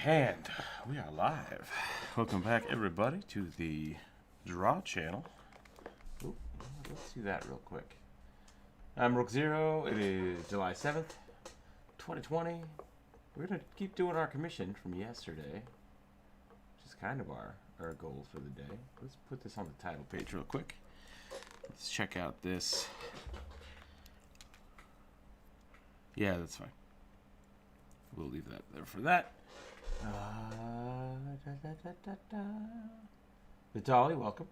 And we are live. Welcome back, everybody, to the Draw channel. Ooh, let's do that real quick. I'm Rookzer0. It is July 7th, 2020. We're going to keep doing our commission from yesterday, which is kind of our goal for the day. Let's put this on the title page real quick. Let's check out this. Yeah, that's fine. We'll leave that there for that. Vitaly, welcome.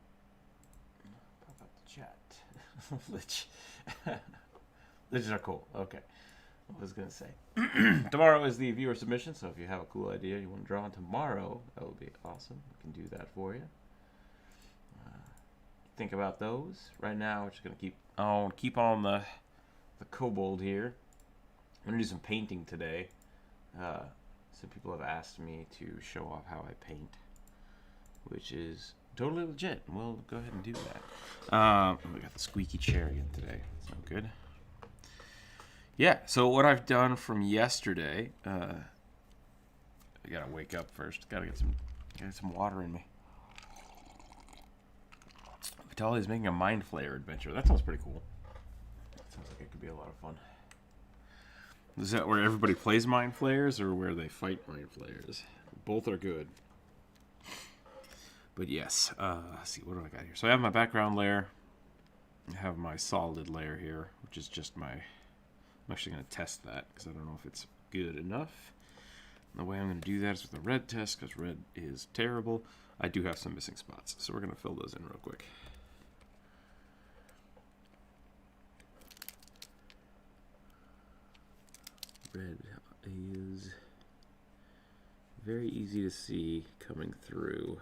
Pop up the chat. Lich. Liches are cool. Okay. I was going to say. Tomorrow is the viewer submission, so if you have a cool idea you want to draw on tomorrow, that would be awesome. We can do that for you. Think about those. Right now, we're just going to keep on the kobold here. I'm going to do some painting today. Some people have asked me to show off how I paint, which is totally legit. We'll go ahead and do that. We got the squeaky chair again today. So good. Yeah, so what I've done from yesterday, I gotta wake up first. Gotta get some water in me. Vitaly is making a Mind Flayer adventure. That sounds pretty cool. That sounds like it could be a lot of fun. Is that where everybody plays Mind Flayers or where they fight Mind Flayers? Both are good. But yes, let's see, what do I got here? So I have my background layer. I have my solid layer here, which is just my... I'm actually going to test that because I don't know if it's good enough. And the way I'm going to do that is with a red test because red is terrible. I do have some missing spots, so we're going to fill those in real quick. Red is very easy to see coming through.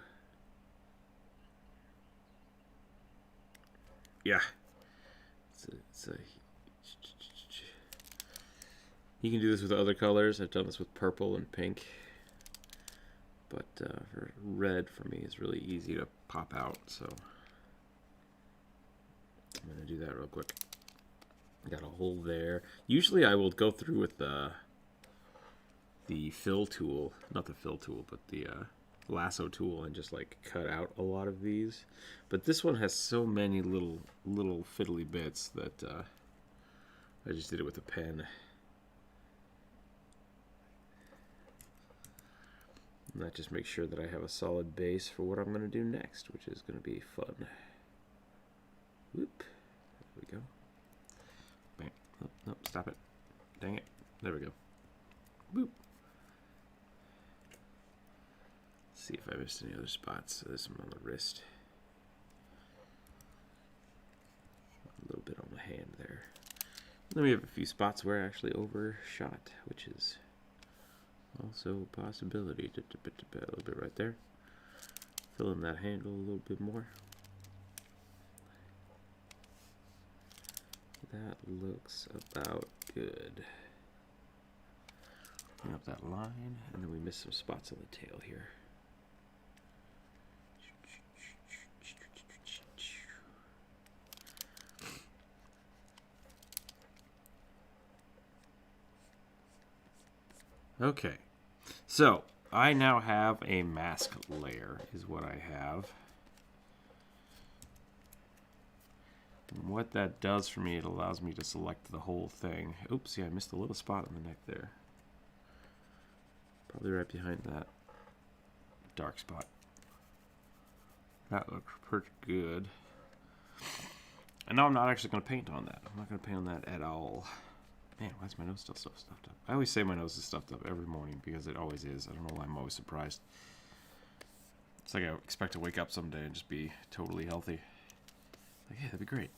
Yeah. You can do this with other colors. I've done this with purple and pink. But for red, for me, it's really easy to pop out. So I'm going to do that real quick. Got a hole there. Usually I will go through with the fill tool, not the fill tool, but the lasso tool, and just like cut out a lot of these. But this one has so many little fiddly bits that I just did it with a pen. And that just makes sure that I have a solid base for what I'm going to do next, which is going to be fun. Whoop. There we go. Bang. Oh, no, stop it. Dang it. There we go. Boop. Let's see if I missed any other spots. So there's some on the wrist. A little bit on the hand there. And then we have a few spots where I actually overshot, which is also a possibility. A little bit right there. Fill in that handle a little bit more. That looks about good. Clean up that line, and then we missed some spots on the tail here. Okay, so I now have a mask layer, is what I have. And what that does for me, it allows me to select the whole thing. Oops, yeah, I missed a little spot on the neck there. Probably right behind that dark spot. That looks pretty good. And now I'm not actually going to paint on that. I'm not going to paint on that at all. Man, why is my nose still so stuffed up? I always say my nose is stuffed up every morning because it always is. I don't know why I'm always surprised. It's like I expect to wake up someday and just be totally healthy. Like, yeah, that'd be great.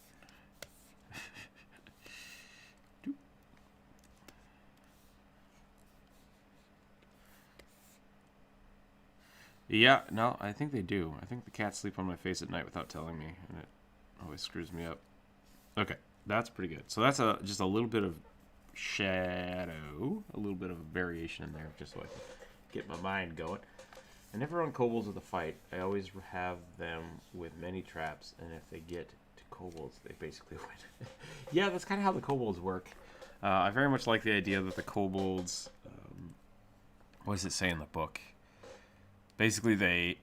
Yeah, no, I think they do. I think the cats sleep on my face at night without telling me, and it always screws me up. Okay, that's pretty good. So that's just a little bit of shadow, a little bit of a variation in there, just so I can get my mind going. I never run kobolds with a fight. I always have them with many traps, and if they get to kobolds, they basically win. Yeah, that's kind of how the kobolds work. I very much like the idea that the kobolds what does it say in the book? Basically,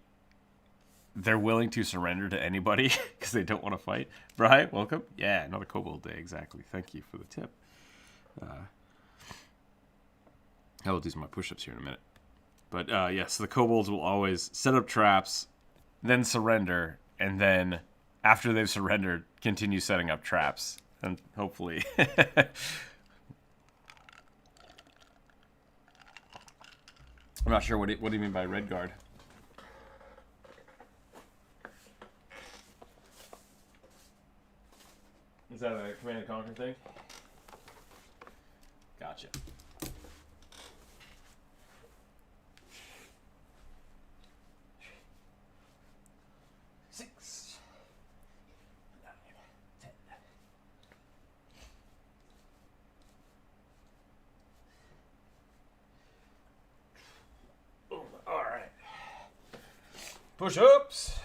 they're willing to surrender to anybody because they don't want to fight. Brian, welcome. Yeah, another Kobold day, exactly. Thank you for the tip. I will do my push-ups here in a minute. But yes, the Kobolds will always set up traps, then surrender, and then after they've surrendered, continue setting up traps. And hopefully... I'm not sure what do you mean by red guard? Is that a Command and Conquer thing? Gotcha. Push-ups.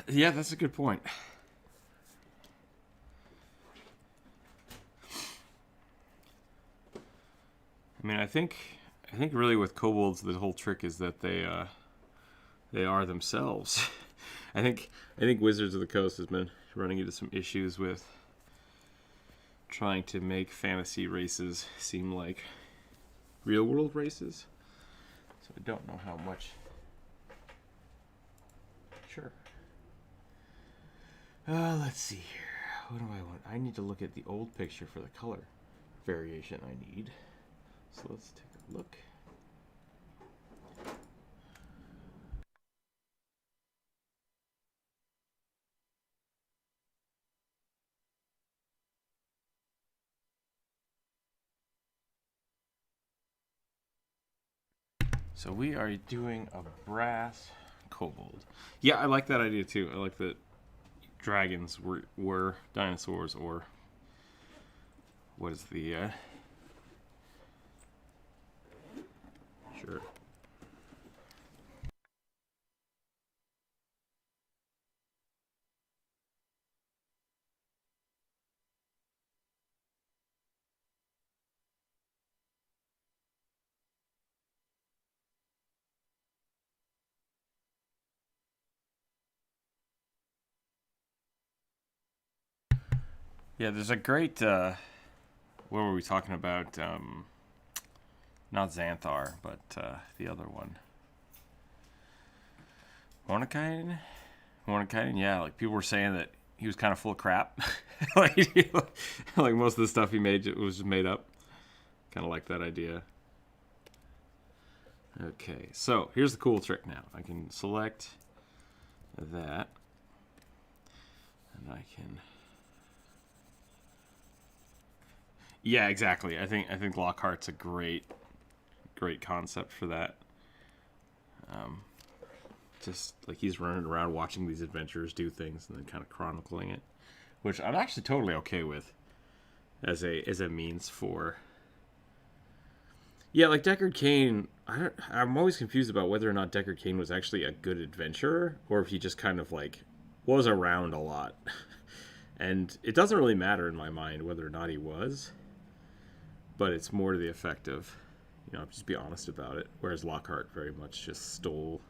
Yeah, that's a good point. I mean, I think really with kobolds, the whole trick is that they are themselves. I think Wizards of the Coast has been running into some issues with trying to make fantasy races seem like real world races. So I don't know how much. Sure. Let's see here. What do I want? I need to look at the old picture for the color variation I need. So let's take a look. So we are doing a brass kobold. Yeah, I like that idea too. I like that dragons were dinosaurs, or what is the sure. Yeah, there's a great what were we talking about? Not Xanthar, but the other one. Mordenkainen? Mordenkainen, yeah, like people were saying that he was kind of full of crap. like most of the stuff he made was just made up. Kind of like that idea. Okay, so here's the cool trick now. I can select that. And I can... Yeah, exactly. I think Lockhart's a great concept for that. Just like he's running around watching these adventurers do things and then kind of chronicling it, which I'm actually totally okay with as a means for. Yeah, like Deckard Cain. I'm always confused about whether or not Deckard Cain was actually a good adventurer or if he just kind of like was around a lot. And it doesn't really matter in my mind whether or not he was, but it's more to the effect of, just be honest about it. Whereas Lockhart very much just stole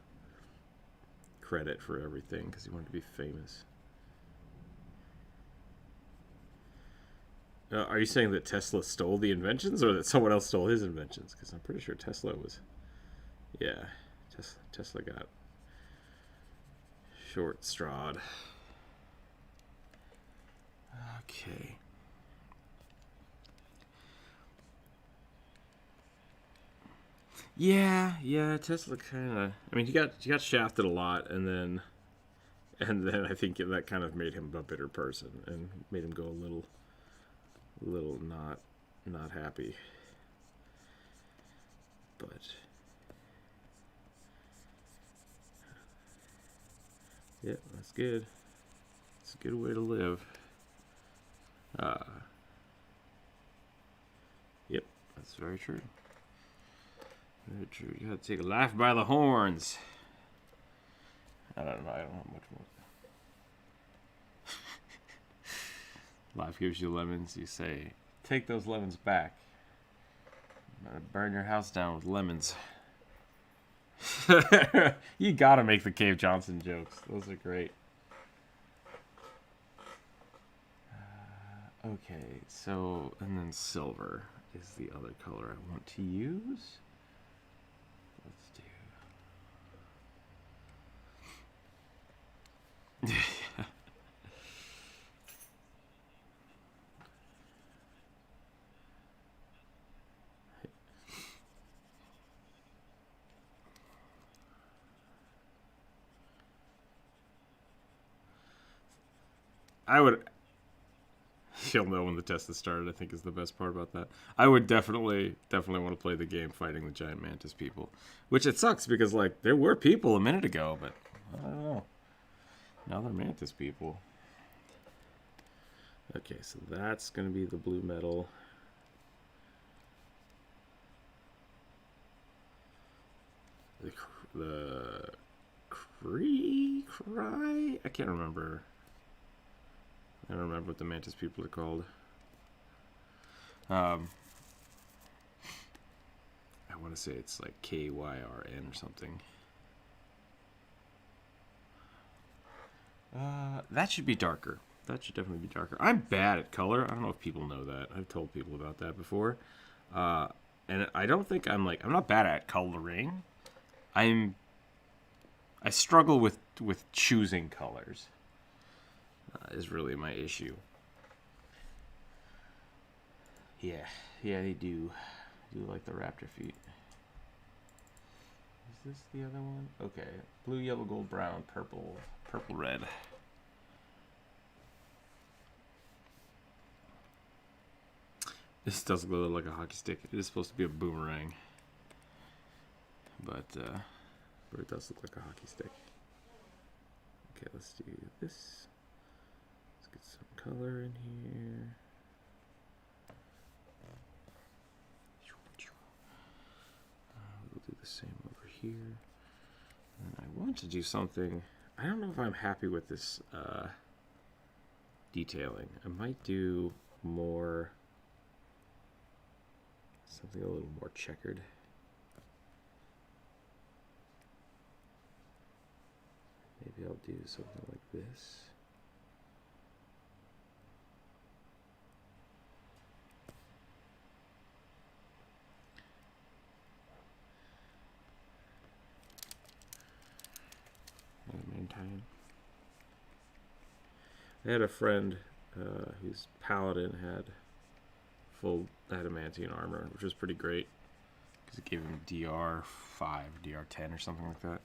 credit for everything because he wanted to be famous. Are you saying that Tesla stole the inventions or that someone else stole his inventions? Because I'm pretty sure Tesla was... Yeah, Tesla got short-strawed. Okay. Yeah, Tesla kind of... I mean, he got shafted a lot, and then I think that kind of made him a bitter person and made him go a little not happy. But yeah, that's good. It's a good way to live. Yep, that's very true. Very true. You gotta take life by the horns. I don't know. I don't have much more. Life gives you lemons. You say, take those lemons back. I'm gonna burn your house down with lemons. You gotta make the Cave Johnson jokes. Those are great. Okay, so, and then silver is the other color I want to use. Let's do... I would... You'll know when the test is started, I think, is the best part about that. I would definitely want to play the game fighting the giant mantis people. Which it sucks, because, like, there were people a minute ago, but I don't know. Now they're mantis people. Okay, so that's going to be the blue metal. The cry? I can't remember. I don't remember what the mantis people are called. I want to say it's like KYRN or something. That should be darker. That should definitely be darker. I'm bad at color. I don't know if people know that. I've told people about that before. And I don't think I'm not bad at coloring. I struggle with choosing colors. Is really my issue. Yeah, they do like the raptor feet. Is this the other one? Okay, blue, yellow, gold, brown, purple, red. This does look like a hockey stick. It is supposed to be a boomerang, but it does look like a hockey stick. Okay, let's do this. Get some color in here. We'll do the same over here. And I want to do something. I don't know if I'm happy with this detailing. I might do more, something a little more checkered. Maybe I'll do something like this. I had a friend whose paladin had full adamantine armor, which was pretty great because it gave him DR5, DR10 or something like that.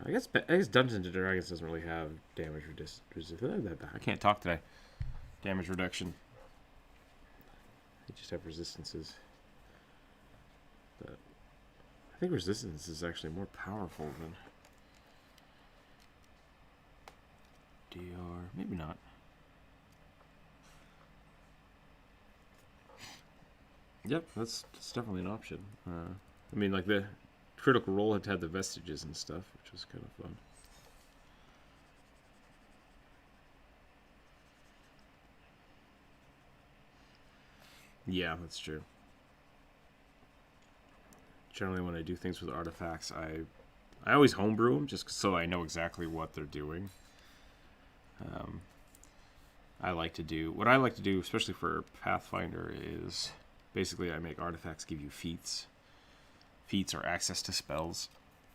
I guess Dungeons and Dragons doesn't really have damage resistance. I can't talk today. Damage reduction. They just have resistances. But I think resistance is actually more powerful than DR. Maybe not. Yep, that's definitely an option. I mean, like the Critical Role had the vestiges and stuff, which was kind of fun. Yeah, that's true. Generally, when I do things with artifacts, I always homebrew them just so I know exactly what they're doing. What I like to do, especially for Pathfinder, is basically I make artifacts give you feats. Feats or access to spells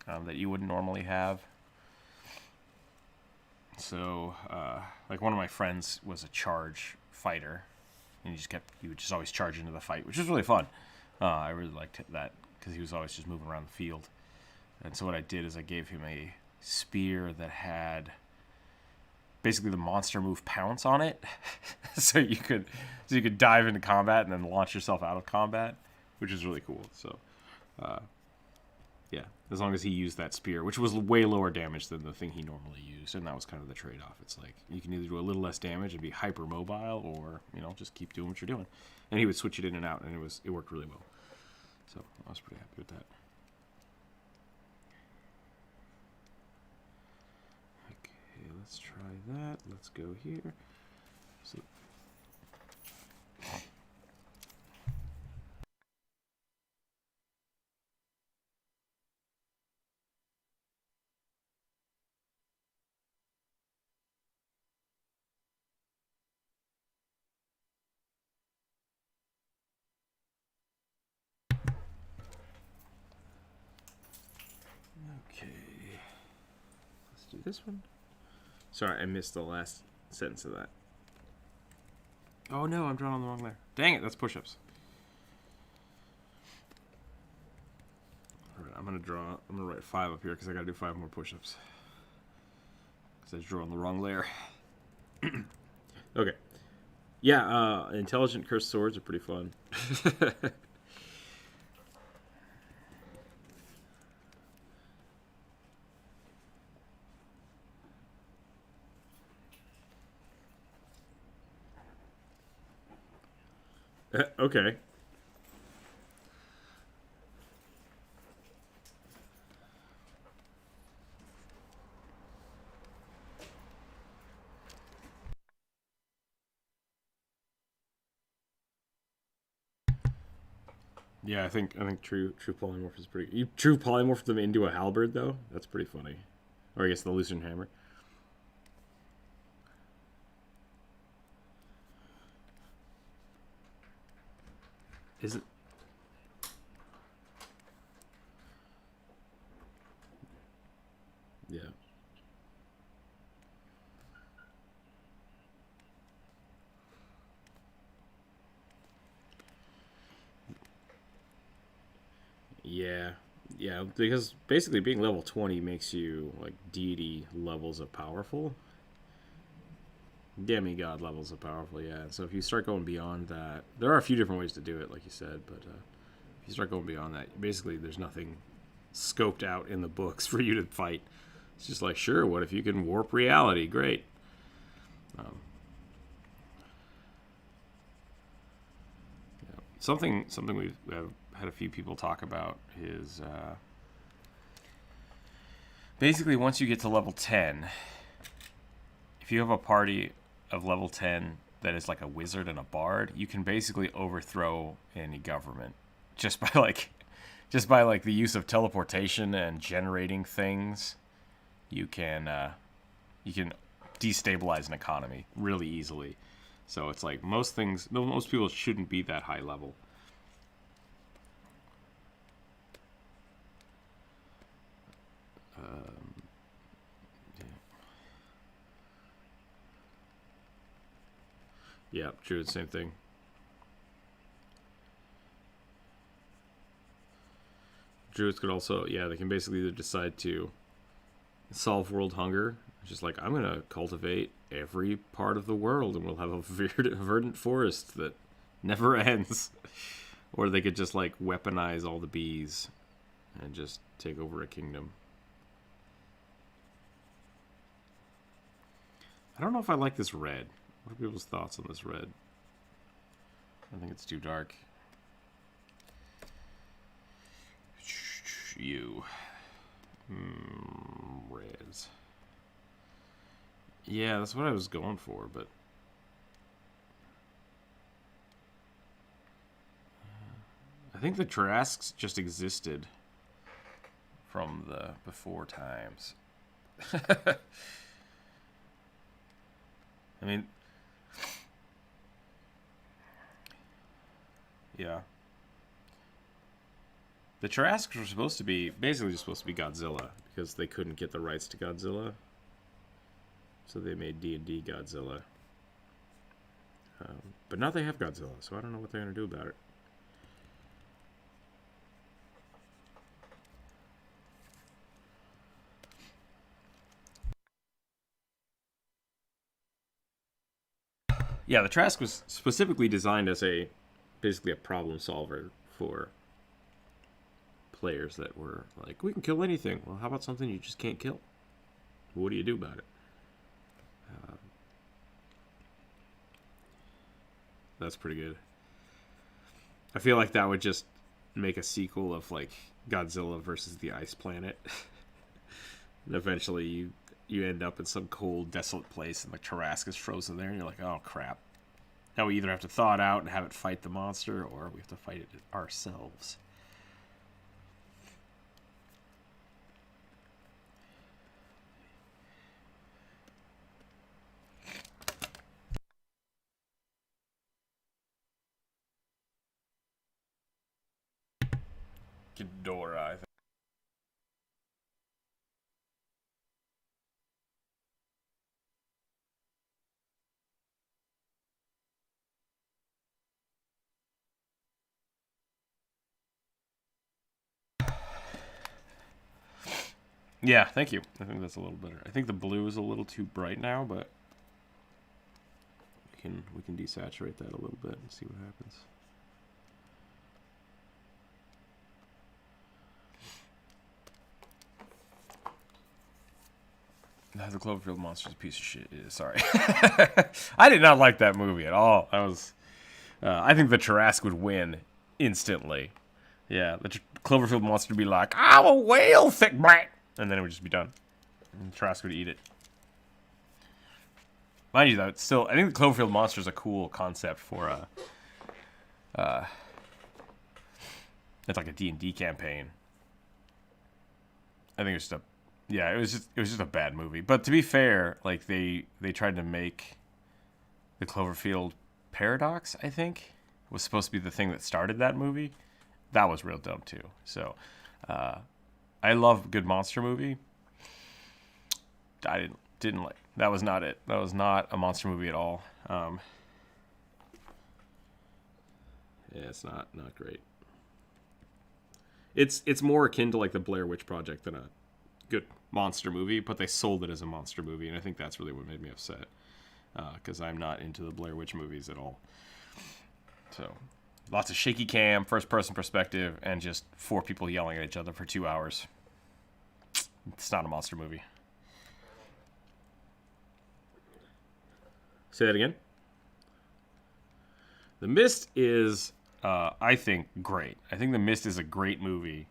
that you wouldn't normally have. So, like one of my friends was a charge fighter, and he would just always charge into the fight, which was really fun. I really liked that because he was always just moving around the field. And so what I did is I gave him a spear that had basically the monster move Pounce on it, so you could dive into combat and then launch yourself out of combat, which is really cool. So, yeah, As long as he used that spear, which was way lower damage than the thing he normally used, and that was kind of the trade-off. It's like, you can either do a little less damage and be hyper-mobile, or, you know, just keep doing what you're doing. And he would switch it in and out, and it worked really well. So, I was pretty happy with that. Okay, let's try that. Let's go here. So, okay, let's do this one. Sorry, I missed the last sentence of that. Oh no, I'm drawing on the wrong layer. Dang it, that's push-ups. Alright, I'm gonna write 5 up here because I gotta do 5 more push-ups. Because I drew on the wrong layer. Okay. Yeah, intelligent cursed swords are pretty fun. Okay. Yeah, I think true polymorph is pretty. You true polymorph them into a halberd though. That's pretty funny. Or I guess the Lucerne hammer. Is it? Yeah. Yeah. Yeah, because basically being level 20 makes you like deity levels of powerful. Demigod levels of powerful, yeah. So if you start going beyond that, there are a few different ways to do it, like you said, but if you start going beyond that, basically there's nothing scoped out in the books for you to fight. It's just like, sure, what if you can warp reality? Great. Yeah. Something we've had a few people talk about is basically once you get to level 10, if you have a party of level 10 that is like a wizard and a bard, you can basically overthrow any government just by like the use of teleportation and generating things. You can destabilize an economy really easily. So it's like most people shouldn't be that high level. Yeah, true. The same thing. Druids could also, yeah, they can basically either decide to solve world hunger, just like, I'm going to cultivate every part of the world and we'll have a verdant forest that never ends. Or they could just like weaponize all the bees and just take over a kingdom. I don't know if I like this red. What are people's thoughts on this red? I think it's too dark. You. Reds. Yeah, that's what I was going for, but... I think the Tarrasques just existed from the before times. I mean... Yeah. The Tarrasques were supposed to be, basically just supposed to be Godzilla, because they couldn't get the rights to Godzilla. So they made D&D Godzilla. But now they have Godzilla, so I don't know what they're going to do about it. Yeah, the Tarrasque was specifically designed as basically a problem solver for players that were like, we can kill anything. Well, how about something you just can't kill? What do you do about it? That's pretty good. I feel like that would just make a sequel of like Godzilla versus the Ice Planet. And eventually you end up in some cold, desolate place and like Tarrasque is frozen there and you're like, oh crap. Now we either have to thaw it out and have it fight the monster, or we have to fight it ourselves. Ghidorah, I think. Yeah, thank you. I think that's a little better. I think the blue is a little too bright now, but we can desaturate that a little bit and see what happens. The Cloverfield Monster's a piece of shit. Sorry. I did not like that movie at all. I think the Tarrasque would win instantly. Yeah, the Cloverfield Monster would be like, I'm a whale, thick black. And then it would just be done. And the Tarrasque would eat it. Mind you, though, it's still, I think the Cloverfield Monster is a cool concept for it's like a D&D campaign. I think it's just it was just a bad movie. But to be fair, like they tried to make the Cloverfield paradox, I think, was supposed to be the thing that started that movie. That was real dumb too. So, I love a good monster movie. I didn't like. That was not it. That was not a monster movie at all. Yeah, it's not great. It's more akin to like the Blair Witch Project than a good monster movie, but they sold it as a monster movie, and I think that's really what made me upset. Because I'm not into the Blair Witch movies at all. So, lots of shaky cam, first-person perspective, and just 4 people yelling at each other for 2 hours. It's not a monster movie. Say that again? The Mist is, I think, great. I think The Mist is a great movie,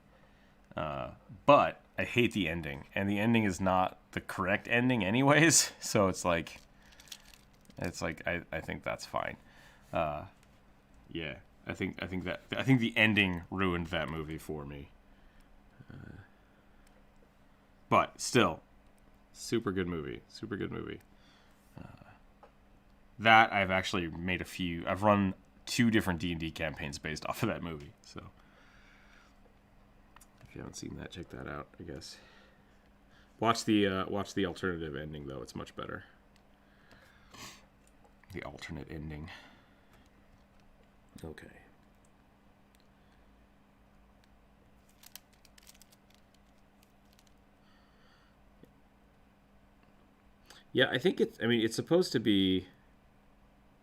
but I hate the ending, and the ending is not the correct ending anyways, so it's like I think that's fine. Yeah, I think the ending ruined that movie for me. But still, super good movie. Super good movie. That I've actually made a few. I've run 2 different D&D campaigns based off of that movie. So if you haven't seen that, check that out. I guess watch the alternative ending though. It's much better. The alternate ending. Okay. Yeah, I think it's supposed to be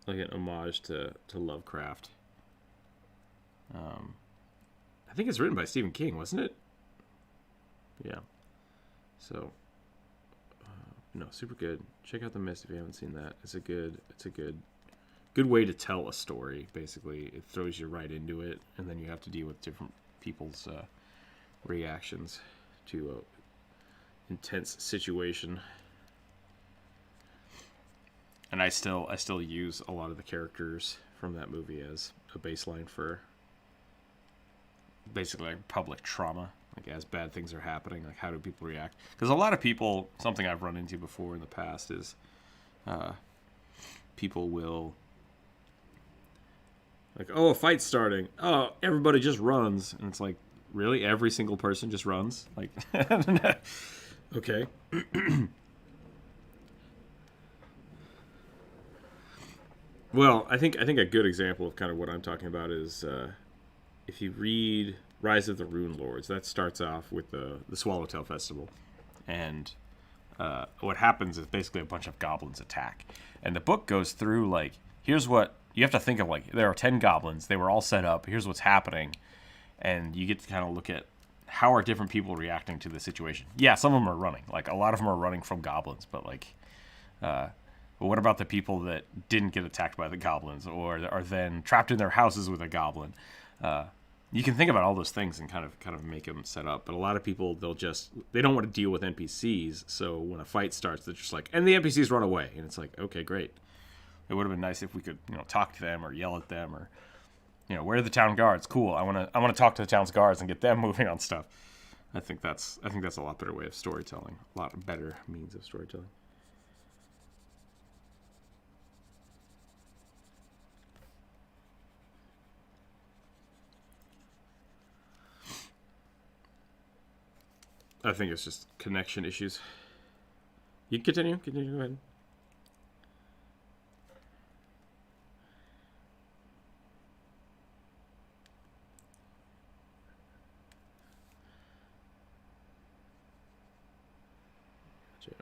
like an homage to Lovecraft. I think it's written by Stephen King, wasn't it? Yeah. So, no, super good. Check out The Mist if you haven't seen that. It's a good way to tell a story. Basically, it throws you right into it, and then you have to deal with different people's reactions to a intense situation. And I still use a lot of the characters from that movie as a baseline for basically like public trauma. Like as bad things are happening, like how do people react? Because a lot of people, something I've run into before in the past is people will like, oh, a fight's starting. Oh, everybody just runs. And it's like, really? Every single person just runs? Like, okay. Well, I think a good example of kind of what I'm talking about is if you read Rise of the Rune Lords, that starts off with the Swallowtail Festival. And what happens is basically a bunch of goblins attack. And the book goes through, like, here's what, you have to think of, like, there are 10 goblins. They were all set up. Here's what's happening. And you get to kind of look at how are different people reacting to the situation? Yeah, some of them are running. Like, a lot of them are running from goblins, but, like, but what about the people that didn't get attacked by the goblins or are then trapped in their houses with a goblin? You can think about all those things and kind of make them set up. But a lot of people, they don't want to deal with NPCs. So when a fight starts, they're just like, and the NPCs run away. And it's like, okay, great. It would have been nice if we could, talk to them or yell at them or, where are the town guards? Cool. I want to talk to the town's guards and get them moving on stuff. I think that's a lot better way of storytelling. A lot better means of storytelling. I think it's just connection issues. You can continue. Go ahead. Gotcha.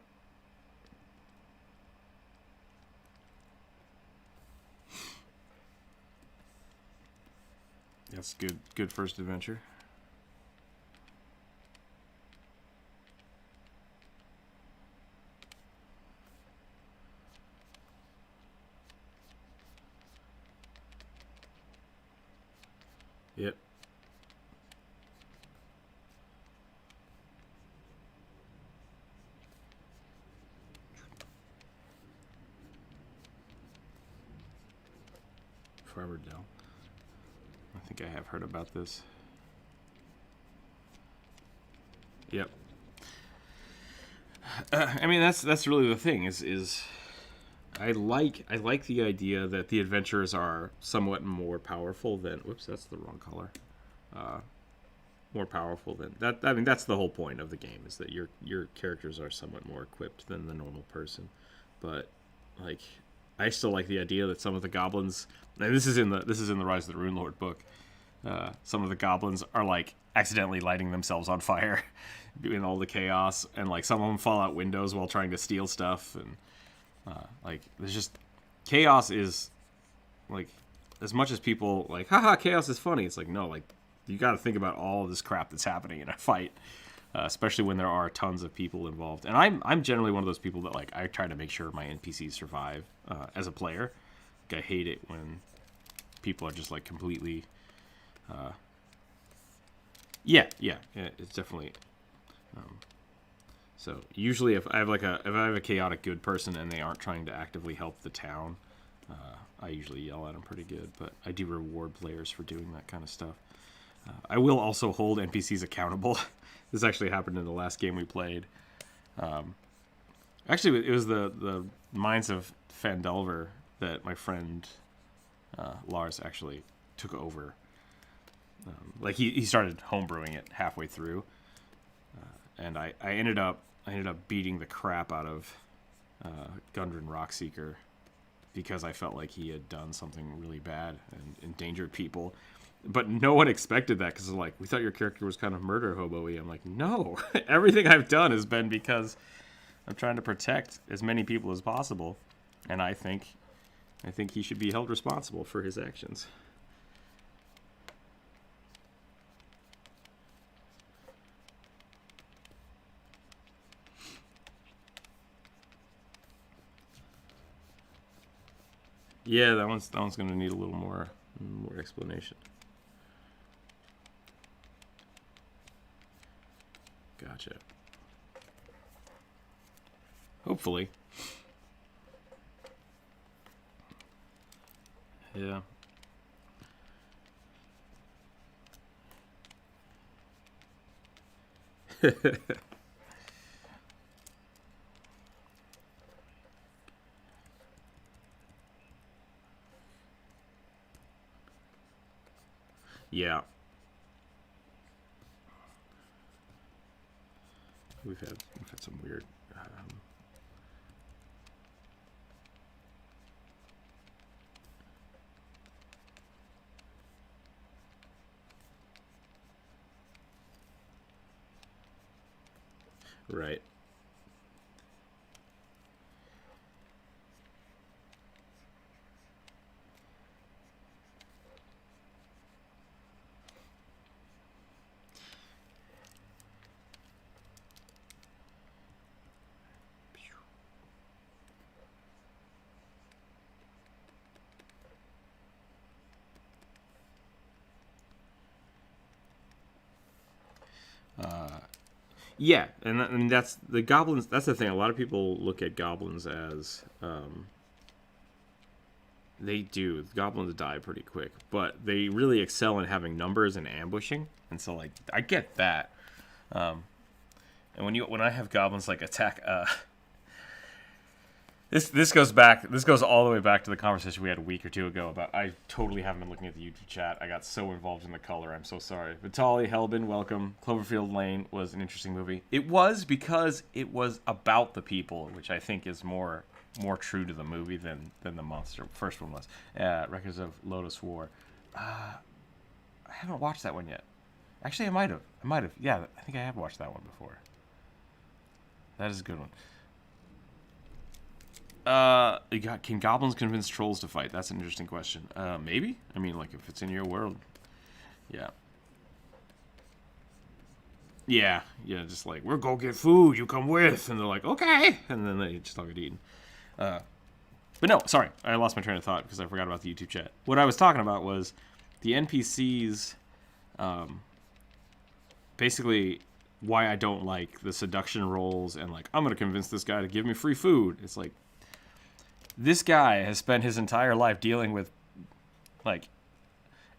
That's good first adventure. Yep. Farmer Dell. I think I have heard about this. Yep. I mean, that's really the thing is I like the idea that the adventurers are somewhat more powerful than. Whoops, that's the wrong color. More powerful than that. I mean, that's the whole point of the game, is that your characters are somewhat more equipped than the normal person. But like, I still like the idea that some of the goblins. And this is in the Rise of the Rune Lord book. Some of the goblins are like accidentally lighting themselves on fire in all the chaos, and like some of them fall out windows while trying to steal stuff, and like there's just chaos is like, as much as people like, haha, chaos is funny. It's like, no, like you got to think about all of this crap that's happening in a fight, especially when there are tons of people involved. And I'm generally one of those people that like I try to make sure my NPCs survive as a player. Like, I hate it when people are just like completely. Yeah, it's definitely. So usually, if I have a chaotic good person and they aren't trying to actively help the town, I usually yell at them pretty good. But I do reward players for doing that kind of stuff. I will also hold NPCs accountable. This actually happened in the last game we played. Actually, it was the Mines of Phandelver that my friend Lars actually took over. Like he started homebrewing it halfway through, and I ended up beating the crap out of Gundren Rockseeker because I felt like he had done something really bad and endangered people. But no one expected that, because like, we thought your character was kind of murder hobo-y. I'm like, no, everything I've done has been because I'm trying to protect as many people as possible, and I think he should be held responsible for his actions. Yeah, that one's going to need a little more explanation. Gotcha. Hopefully. Yeah. Yeah. We've had some weird. Right. Yeah, and I mean that's the goblins. That's the thing. A lot of people look at goblins as they do. Goblins die pretty quick, but they really excel in having numbers and ambushing. And so, like, I get that. And when I have goblins like attack, this goes all the way back to the conversation we had a week or two ago about I totally haven't been looking at the YouTube chat. I got so involved in the color. I'm so sorry. Vitali, Helbin, welcome. Cloverfield Lane was an interesting movie. It was because it was about the people, which I think is more true to the movie than the monster. First one was Records of Lotus War. I haven't watched that one yet. Actually, I might have. Yeah, I think I have watched that one before. That is a good one. Can goblins convince trolls to fight? That's an interesting question. Maybe. I mean, like, if it's in your world. Yeah. Yeah, just like, we'll go get food, you come with. And they're like, okay. And then they just all get eaten. But no, sorry. I lost my train of thought because I forgot about the YouTube chat. What I was talking about was the NPCs, basically why I don't like the seduction rolls and, like, I'm going to convince this guy to give me free food. It's like, this guy has spent his entire life dealing with, like,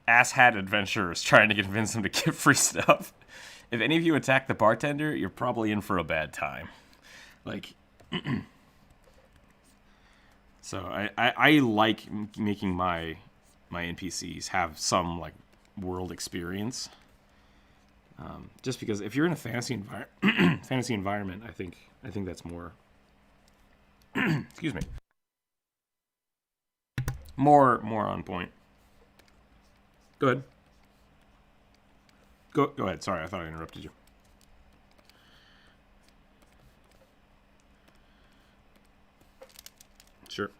asshat adventurers trying to convince him to get free stuff. If any of you attack the bartender, you're probably in for a bad time. Like, so I like making my NPCs have some, like, world experience. Just because if you're in a fantasy environment, I think that's more. Excuse me. More on point. Go ahead. Go ahead. Sorry, I thought I interrupted you. Sure.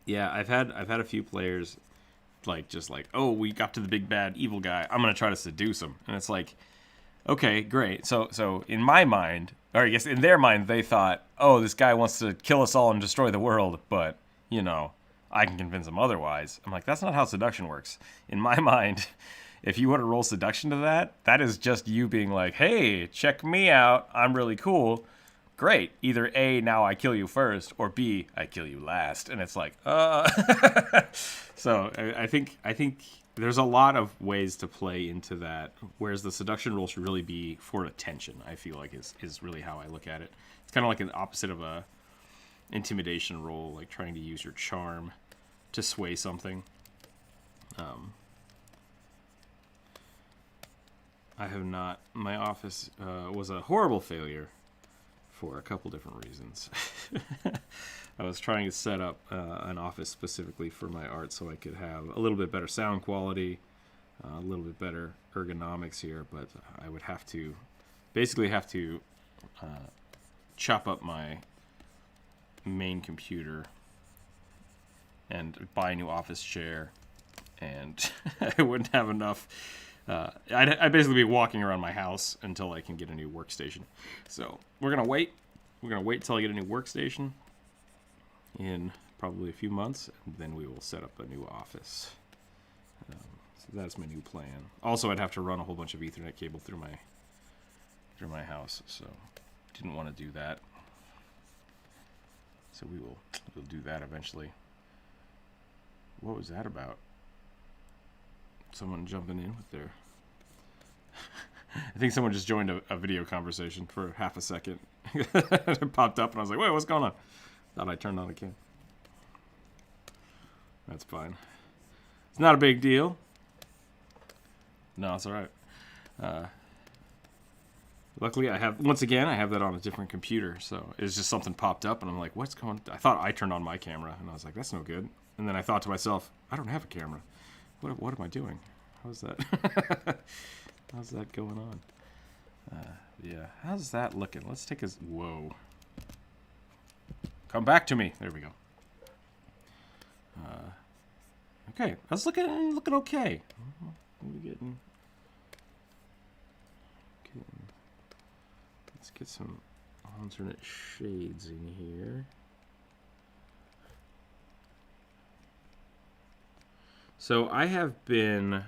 Yeah, I've had a few players like just like, oh, we got to the big bad evil guy, I'm gonna try to seduce him, and it's like, okay, great. So in my mind, or I guess in their mind, they thought, oh, this guy wants to kill us all and destroy the world, but you know, I can convince him otherwise. I'm like, that's not how seduction works. In my mind, if you want to roll seduction to that is just you being like, hey, check me out, I'm really cool. Great. Either A, now I kill you first, or B, I kill you last. And it's like, So I think there's a lot of ways to play into that, whereas the seduction roll should really be for attention, I feel like is really how I look at it. It's kind of like an opposite of a intimidation roll, like trying to use your charm to sway something. I have not. My office was a horrible failure for a couple different reasons. I was trying to set up an office specifically for my art so I could have a little bit better sound quality, a little bit better ergonomics here, but I would basically have to chop up my main computer and buy a new office chair, and I wouldn't have enough. I'd basically be walking around my house until I can get a new workstation. So we're gonna wait. We're gonna wait till I get a new workstation in probably a few months, and then we will set up a new office. So that's my new plan. Also, I'd have to run a whole bunch of Ethernet cable through my house, so didn't want to do that. So we'll do that eventually. What was that about? Someone jumping in with their... I think someone just joined a video conversation for half a second. It popped up and I was like, wait, what's going on? Thought I turned on the cam. That's fine. It's not a big deal. No, it's alright. Luckily, I have that on a different computer, so it's just something popped up and I'm like, what's going on? I thought I turned on my camera and I was like, that's no good. And then I thought to myself, I don't have a camera. What am I doing? How's that? How's that going on? Yeah, how's that looking? Let's take a... Whoa. Come back to me. There we go. Okay, that's looking okay. Let's get some alternate shades in here. So I have been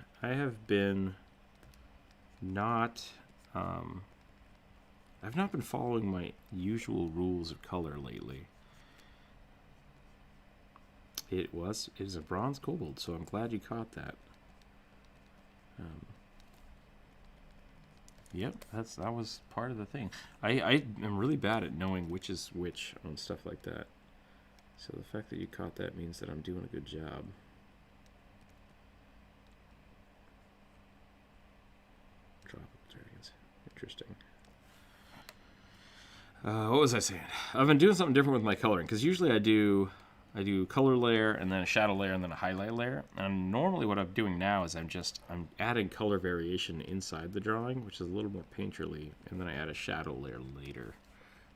not, I've not been following my usual rules of color lately. It is a bronze kobold, so I'm glad you caught that. Yep, that was part of the thing. I am really bad at knowing which is which on stuff like that. So the fact that you caught that means that I'm doing a good job. Tropical dragons. Interesting. What was I saying? I've been doing something different with my coloring, because usually I do color layer and then a shadow layer and then a highlight layer. And normally what I'm doing now is I'm adding color variation inside the drawing, which is a little more painterly, and then I add a shadow layer later.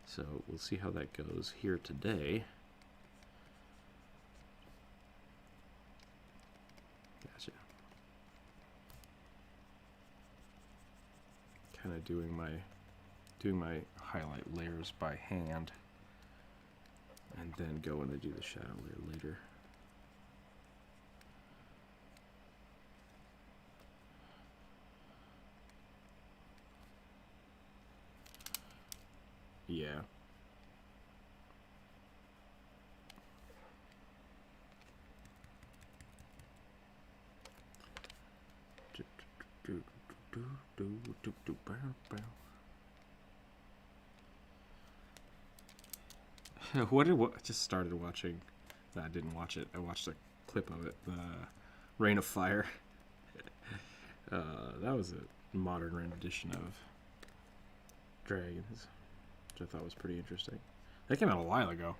So we'll see how that goes here today. Gotcha. Kind of doing my highlight layers by hand, and then go in and do the shadow layer later. Yeah. What I just started watching. I didn't watch it. I watched a clip of it. The Reign of Fire. That was a modern rendition of Dragons, which I thought was pretty interesting. That came out a while ago.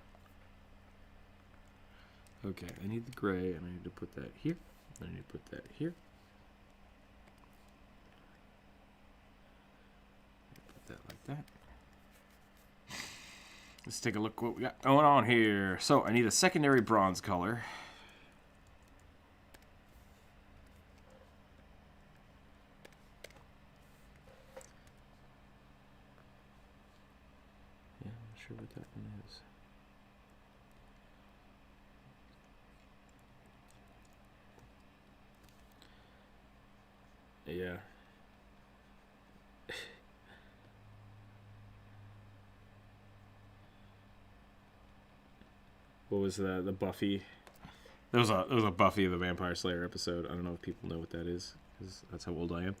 Okay, I need the gray, and I need to put that here. I need to put that here. Put that like that. Let's take a look what we got going on here. So I need a secondary bronze color. Yeah, I'm not sure what that one is. Yeah. What was the Buffy? There was a Buffy the Vampire Slayer episode. I don't know if people know what that is, because that's how old I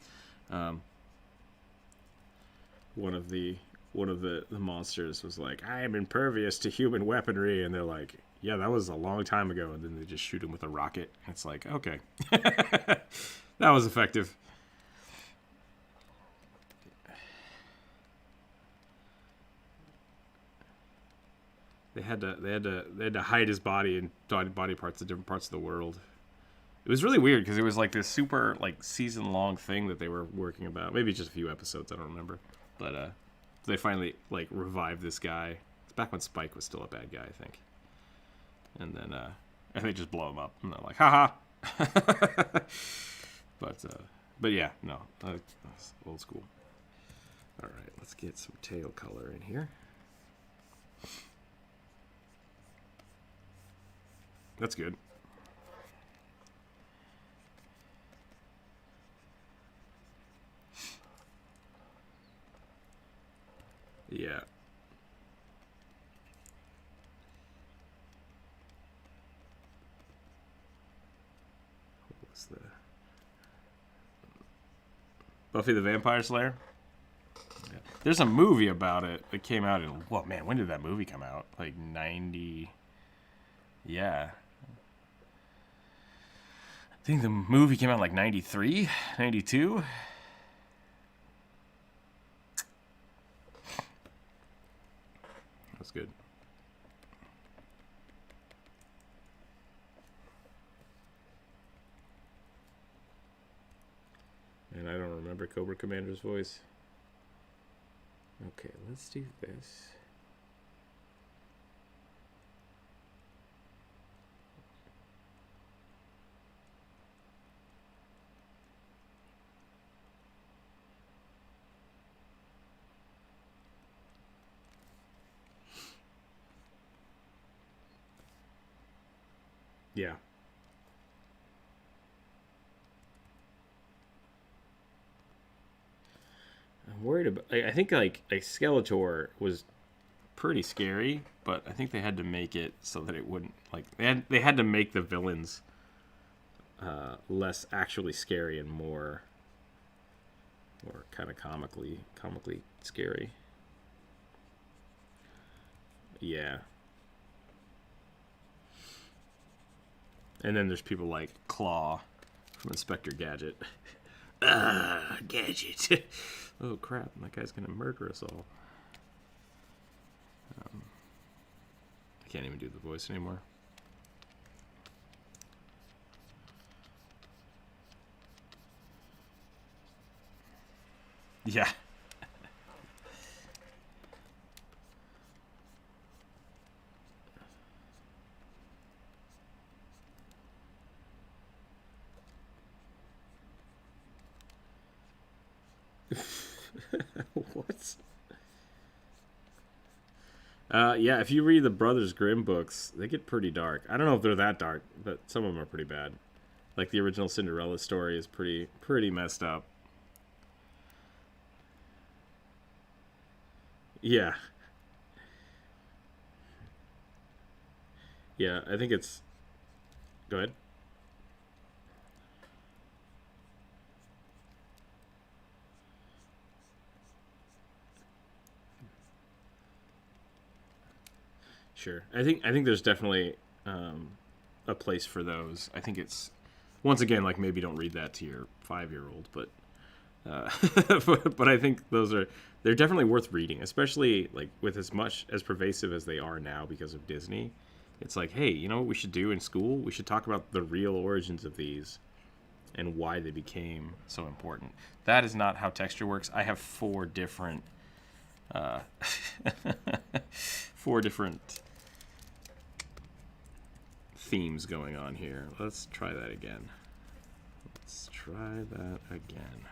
am. One of the monsters was like, "I am impervious to human weaponry," and they're like, "Yeah, that was a long time ago." And then they just shoot him with a rocket. It's like, okay, that was effective. They had to hide his body and body parts in different parts of the world. It was really weird because it was like this super like season-long thing that they were working about. Maybe just a few episodes, I don't remember. But they finally like revived this guy. It's back when Spike was still a bad guy, I think. And then and they just blow him up, and they're like, "Haha." But yeah, no, that's old school. All right, let's get some tail color in here. That's good. Yeah. What's the Buffy the Vampire Slayer? Yeah. There's a movie about it that came out in, well, man, when did that movie come out? Like 90. Yeah. I think the movie came out like 93, 92. That's good. And I don't remember Cobra Commander's voice. Okay, let's do this. Yeah. I'm worried about. I think like Skeletor was pretty scary, but I think they had to make it so that it wouldn't like they had to make the villains less actually scary and more kind of comically scary. Yeah. And then there's people like Claw from Inspector Gadget. Gadget. Oh crap! That guy's gonna murder us all. I can't even do the voice anymore. Yeah. What? Yeah, if you read the Brothers Grimm books, they get pretty dark. I don't know if they're that dark, but some of them are pretty bad. Like the original Cinderella story is pretty messed up. Yeah. Yeah, I think it's... Go ahead. Sure. I think there's definitely a place for those. I think it's once again like maybe don't read that to your 5-year-old, but but I think they're definitely worth reading, especially like with as much as pervasive as they are now because of Disney. It's like, hey, you know what we should do in school? We should talk about the real origins of these and why they became so important. That is not how texture works. I have 4 different uh, 4 different themes going on here. Let's try that again. Let's try that again.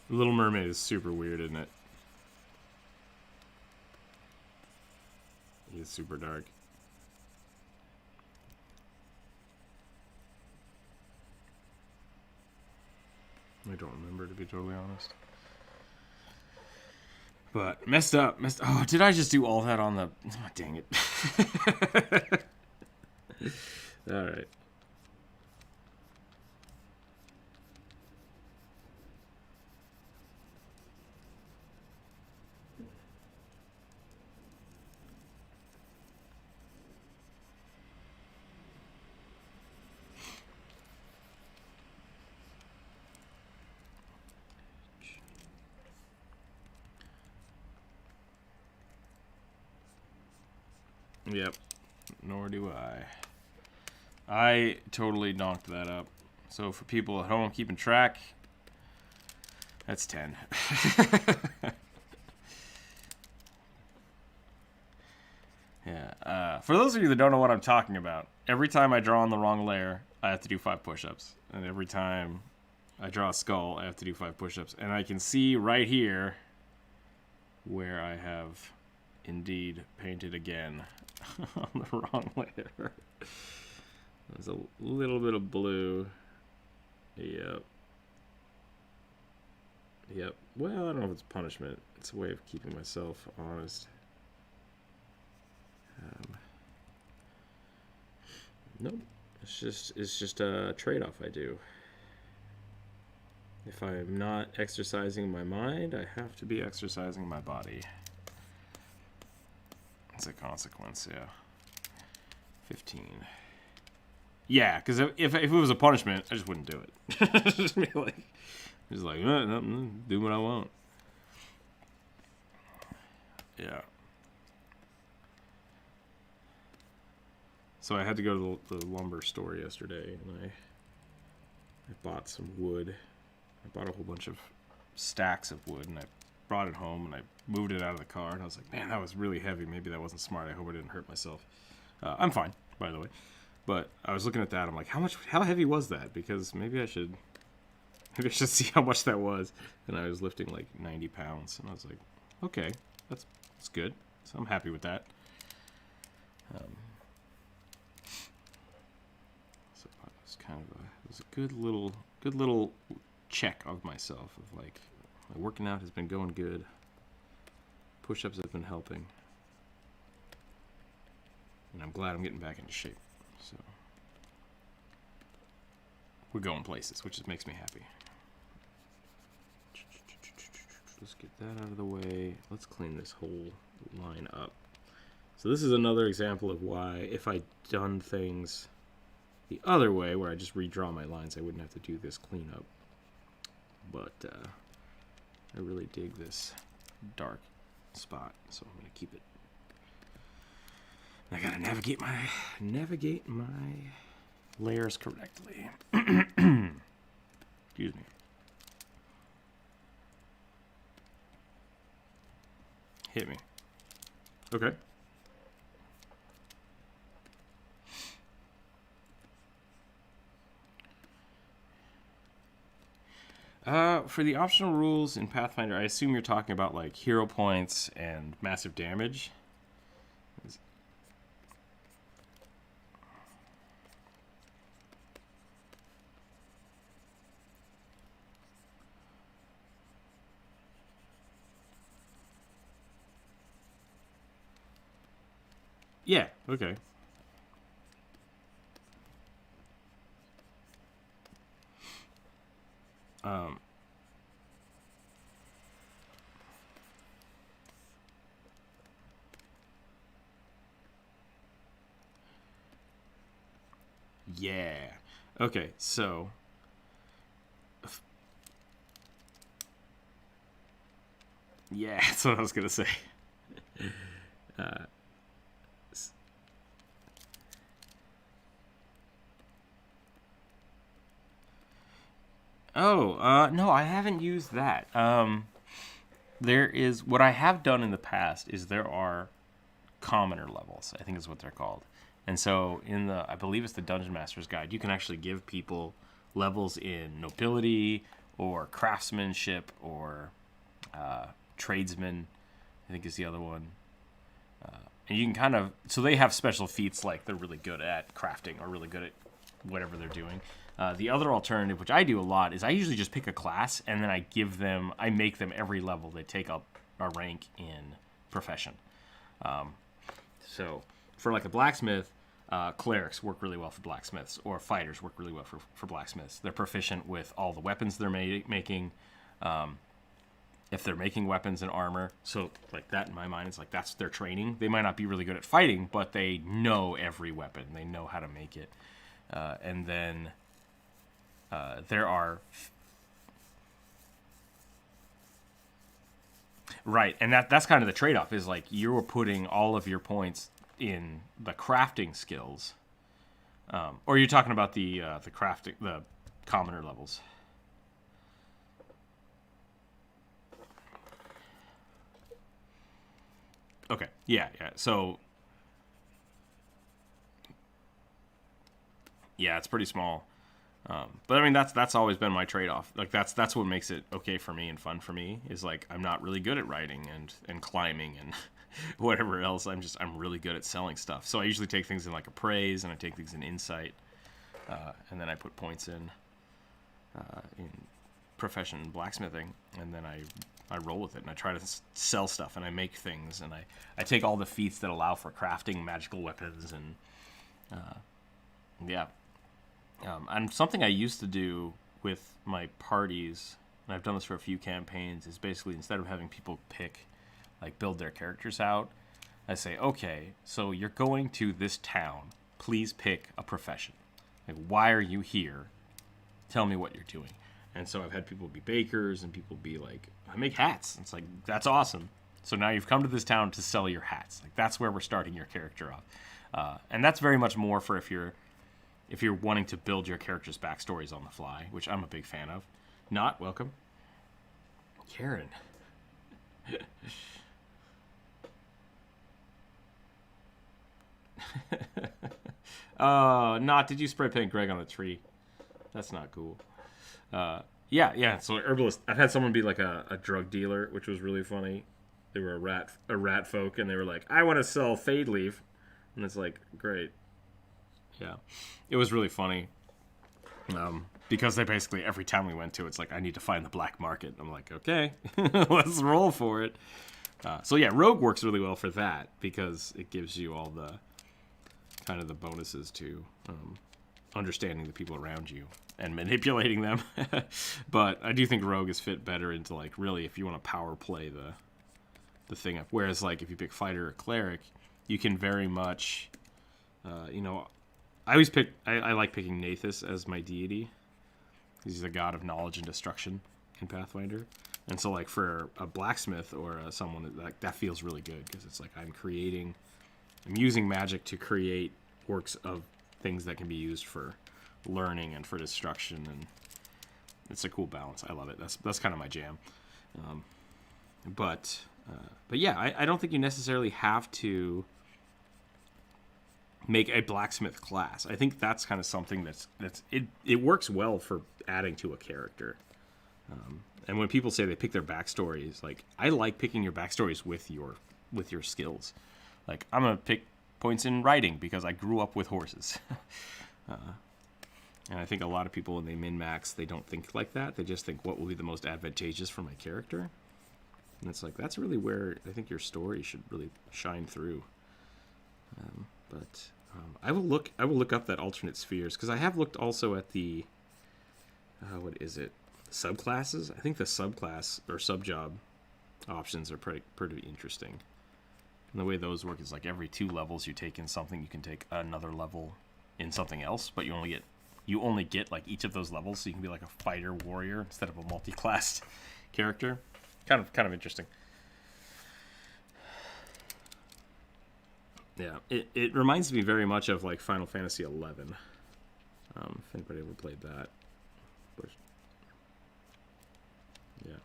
Little Mermaid is super weird, isn't it? It's super dark. I don't remember, to be totally honest. But messed up. Oh, did I just do all that on the... Oh, dang it. All right. Yep. Nor do I. I totally donked that up. So for people at home keeping track, that's 10. Yeah. For those of you that don't know what I'm talking about, every time I draw on the wrong layer, I have to do 5 push-ups. And every time I draw a skull, I have to do 5 push-ups. And I can see right here where I have indeed painted again on the wrong layer. There's a little bit of blue. Yep. Well, I don't know if it's punishment. It's a way of keeping myself honest. Nope. It's just a trade-off I do. If I'm not exercising my mind, I have to be exercising my body. It's a consequence, yeah. 15. Yeah, because if it was a punishment, I just wouldn't do it. Just be like, do what I want. Yeah. So I had to go to the lumber store yesterday, and I bought some wood. I bought a whole bunch of stacks of wood, and I brought it home, and I moved it out of the car, and I was like, man, that was really heavy. Maybe that wasn't smart. I hope I didn't hurt myself. I'm fine, by the way. But I was looking at that. I'm like, how heavy was that? Because maybe I should see how much that was. And I was lifting like 90 pounds. And I was like, okay, that's good. So I'm happy with that. So it was kind of a good little check of myself of like, my working out has been going good. Push-ups have been helping. And I'm glad I'm getting back into shape. So we're going places, which just makes me happy. Let's get that out of the way. Let's clean this whole line up. So this is another example of why if I'd done things the other way, where I just redraw my lines, I wouldn't have to do this cleanup. But I really dig this dark spot, so I'm going to keep it. I gotta navigate my layers correctly. Excuse me. Hit me. Okay. For the optional rules in Pathfinder, I assume you're talking about like hero points and massive damage. Yeah, okay. Yeah. Okay, so yeah, that's what I was gonna say. No, I haven't used that. There is what I have done in the past is there are commoner levels, I think is what they're called. And so in the, I believe it's the Dungeon Master's Guide, you can actually give people levels in nobility or craftsmanship or tradesman, I think is the other one. And you can kind of, so they have special feats like they're really good at crafting or really good at whatever they're doing. The other alternative, which I do a lot, is I usually just pick a class and then I make them every level they take up a rank in profession. So for like a blacksmith, clerics work really well for blacksmiths, or fighters work really well for blacksmiths. They're proficient with all the weapons they're making. If they're making weapons and armor, so like that in my mind, it's like that's their training. They might not be really good at fighting, but they know every weapon. They know how to make it. And then there are... Right, and that's kind of the trade-off, is like you're putting all of your points in the crafting skills. Or you're talking about the crafting, the commoner levels. Okay, yeah. So, yeah, it's pretty small. But I mean, that's always been my trade-off. Like that's what makes it okay for me and fun for me, is like I'm not really good at writing and climbing and whatever else. I'm really good at selling stuff. So I usually take things in like appraise, and I take things in insight, and then I put points in profession blacksmithing, and then I roll with it, and I try to sell stuff, and I make things, and I take all the feats that allow for crafting magical weapons, and yeah. And something I used to do with my parties, and I've done this for a few campaigns, is basically instead of having people build their characters out, I say, okay, so you're going to this town. Please pick a profession. Like, why are you here? Tell me what you're doing. And so I've had people be bakers, and people be like, I make hats. It's like, that's awesome. So now you've come to this town to sell your hats. Like, that's where we're starting your character off. And that's very much more for if you're wanting to build your character's backstories on the fly, which I'm a big fan of. Not welcome. Karen. Not did you spray paint Greg on the tree? That's not cool. Yeah. So herbalist. I've had someone be like a drug dealer, which was really funny. They were a rat folk, and they were like, "I want to sell fade leaf," and it's like, great. Yeah, it was really funny. Because they basically every time we went to, it's like, I need to find the black market. I'm like, okay, let's roll for it. So yeah, Rogue works really well for that because it gives you all the kind of the bonuses to understanding the people around you and manipulating them. But I do think Rogue is fit better into like really if you want to power play the thing up. Whereas like if you pick Fighter or Cleric, you can very much, I always pick. I like picking Nathus as my deity. He's the god of knowledge and destruction in Pathfinder, and so like for a blacksmith or someone that feels really good because it's like I'm using magic to create works of things that can be used for learning and for destruction, and it's a cool balance. I love it. That's kind of my jam. But yeah, I don't think you necessarily have to make a blacksmith class. I think that's kind of something it works well for adding to a character. And when people say they pick their backstories, like I like picking your backstories with your skills. Like I'm gonna pick points in riding because I grew up with horses. And I think a lot of people when they min-max, they don't think like that. They just think what will be the most advantageous for my character. And it's like that's really where I think your story should really shine through. But I will look up that alternate spheres because I have looked also at the what is it, subclasses. I think the subclass or subjob options are pretty interesting. And the way those work is like every 2 levels you take in something, you can take another level in something else, but you only get like each of those levels, so you can be like a fighter warrior instead of a multi-classed character. Kind of interesting. Yeah, it reminds me very much of like Final Fantasy XI. If anybody ever played that, but yeah,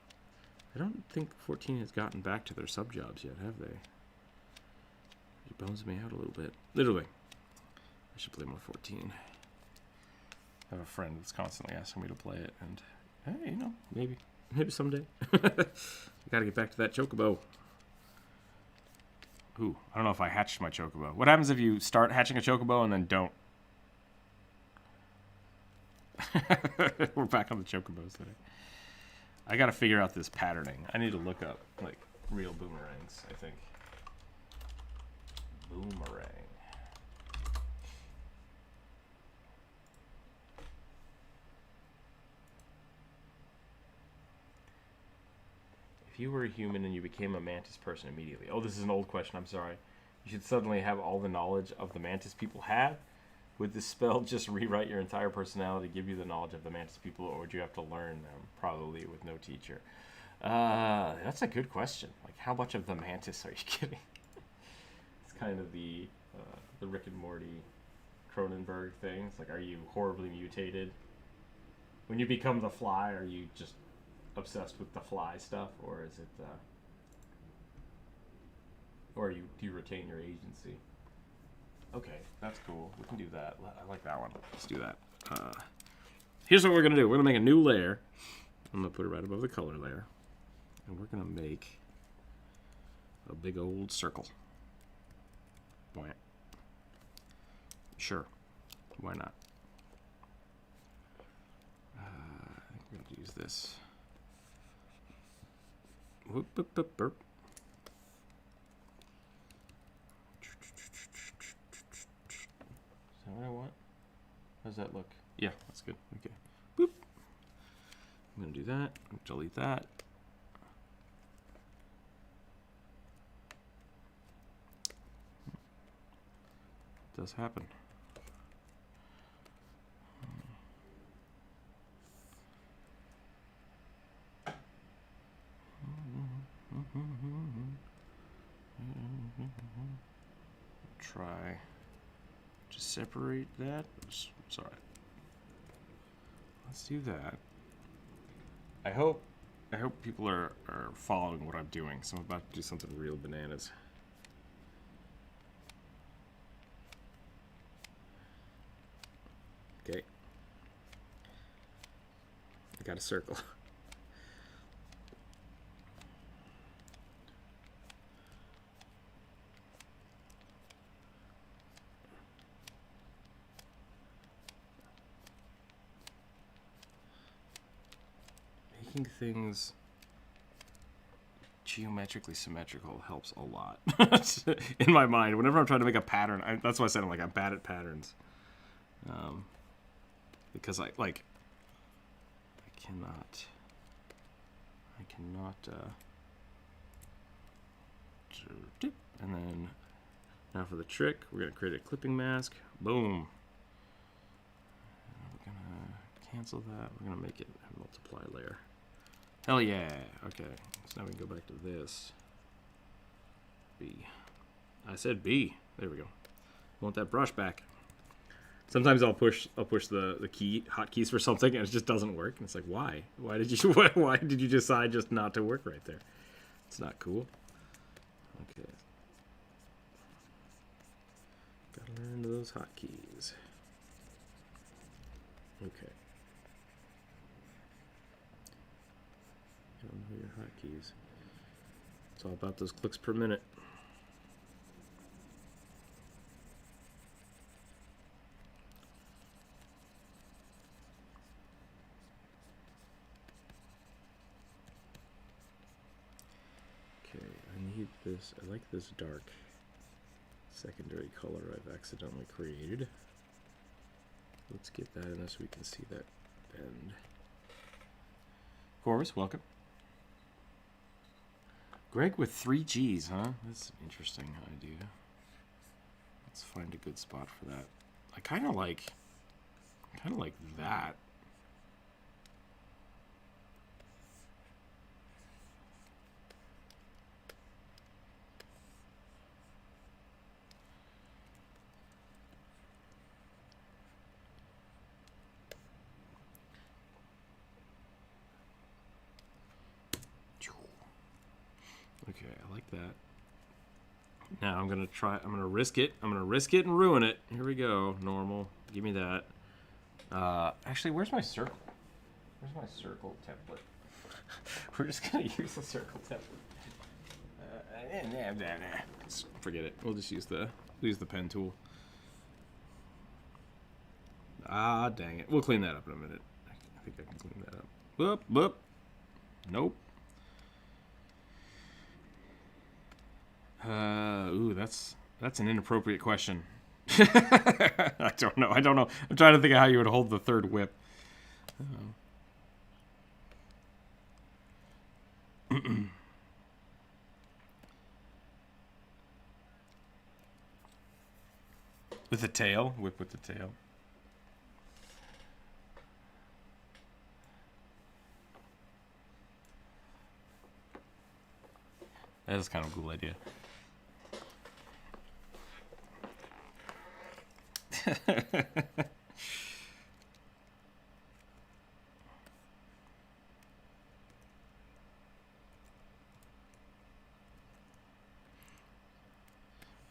I don't think 14 has gotten back to their subjobs yet, have they? It bones me out a little bit. Literally, I should play more 14. I have a friend that's constantly asking me to play it, and hey, maybe someday. I gotta get back to that chocobo. Ooh, I don't know if I hatched my chocobo. What happens if you start hatching a chocobo and then don't? We're back on the chocobos today. I gotta figure out this patterning. I need to look up like real boomerangs, I think. Boomerang. If you were a human and you became a mantis person immediately. Oh, this is an old question, I'm sorry. You should suddenly have all the knowledge of the mantis people have. Would this spell just rewrite your entire personality, give you the knowledge of the mantis people, or would you have to learn them, probably with no teacher? That's a good question. Like, how much of the mantis are you getting? It's kind of the Rick and Morty Cronenberg thing. It's like, are you horribly mutated? When you become the fly, are you just obsessed with the fly stuff, or is it or do you retain your agency? Okay, that's cool. We can do that. I like that one. Let's do that. Here's what we're gonna do. We're gonna make a new layer. I'm gonna put it right above the color layer, and we're gonna make a big old circle. Boy, sure, why not? I think we're gonna use this. Whoop, boop, boop, burp. Is that what I want? How does that look? Yeah, that's good. Okay. Boop. I'm going to do that. Delete that. It does happen. Try to separate that. Sorry. Let's do that. I hope people are following what I'm doing, so I'm about to do something real bananas. got a circle. Making things geometrically symmetrical helps a lot in my mind. Whenever I'm trying to make a pattern, that's why I said I'm bad at patterns. Because I cannot. And then now for the trick, we're gonna create a clipping mask. Boom. We're gonna cancel that. We're gonna make it a multiply layer. Hell yeah. Okay. So now we can go back to this. B. I said B. There we go. Want that brush back. Sometimes I'll push the key hotkeys for something and it just doesn't work. And it's like, why? Why did you decide just not to work right there? It's not cool. Okay. Gotta learn those hotkeys. Okay. You don't know your hotkeys. It's all about those clicks per minute. Okay, I need this. I like this dark secondary color I've accidentally created. Let's get that in there so we can see that bend. Corvus, welcome. Greg with 3 G's, huh? That's an interesting idea. Let's find a good spot for that. I kind of like that. Okay, I like that. Now I'm gonna risk it. I'm gonna risk it and ruin it. Here we go. Normal. Give me that. Actually, where's my circle? Where's my circle template? We're just gonna use the circle template. Forget it. We'll just use the pen tool. Ah, dang it. We'll clean that up in a minute. I think I can clean that up. Whoop, whoop. Nope. Ooh, that's an inappropriate question. I don't know. I'm trying to think of how you would hold the third whip. With the tail? Whip with the tail. That is kind of a cool idea. I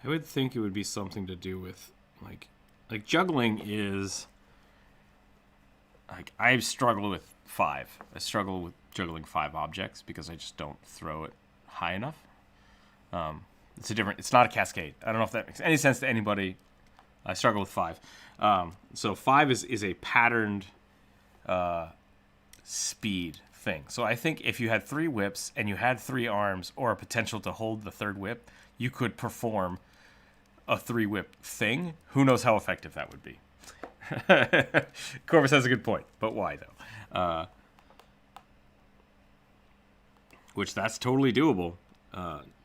would think it would be something to do with like juggling is like I struggle with 5. I struggle with juggling 5 objects because I just don't throw it high enough. It's not a cascade. I don't know if that makes any sense to anybody. I struggle with 5. So 5 is a patterned speed thing. So I think if you had 3 whips and you had 3 arms or a potential to hold the third whip, you could perform a 3 whip thing. Who knows how effective that would be? Corvus has a good point, but why though? Which that's totally doable.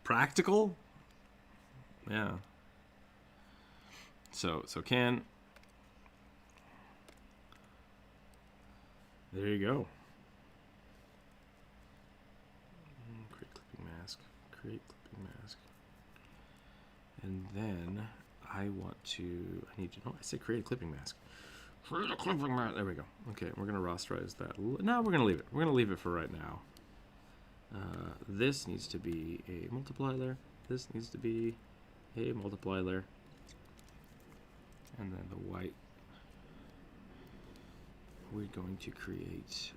Practical? Yeah. So can. There you go. Create clipping mask. Create clipping mask. And then I need to know. I said create a clipping mask. Create a clipping mask. There we go. Okay, we're gonna rasterize that. No, we're gonna leave it. We're gonna leave it for right now. This needs to be a multiply layer. This needs to be a multiply layer. And then the white, we're going to create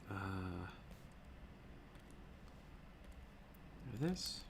rid of this.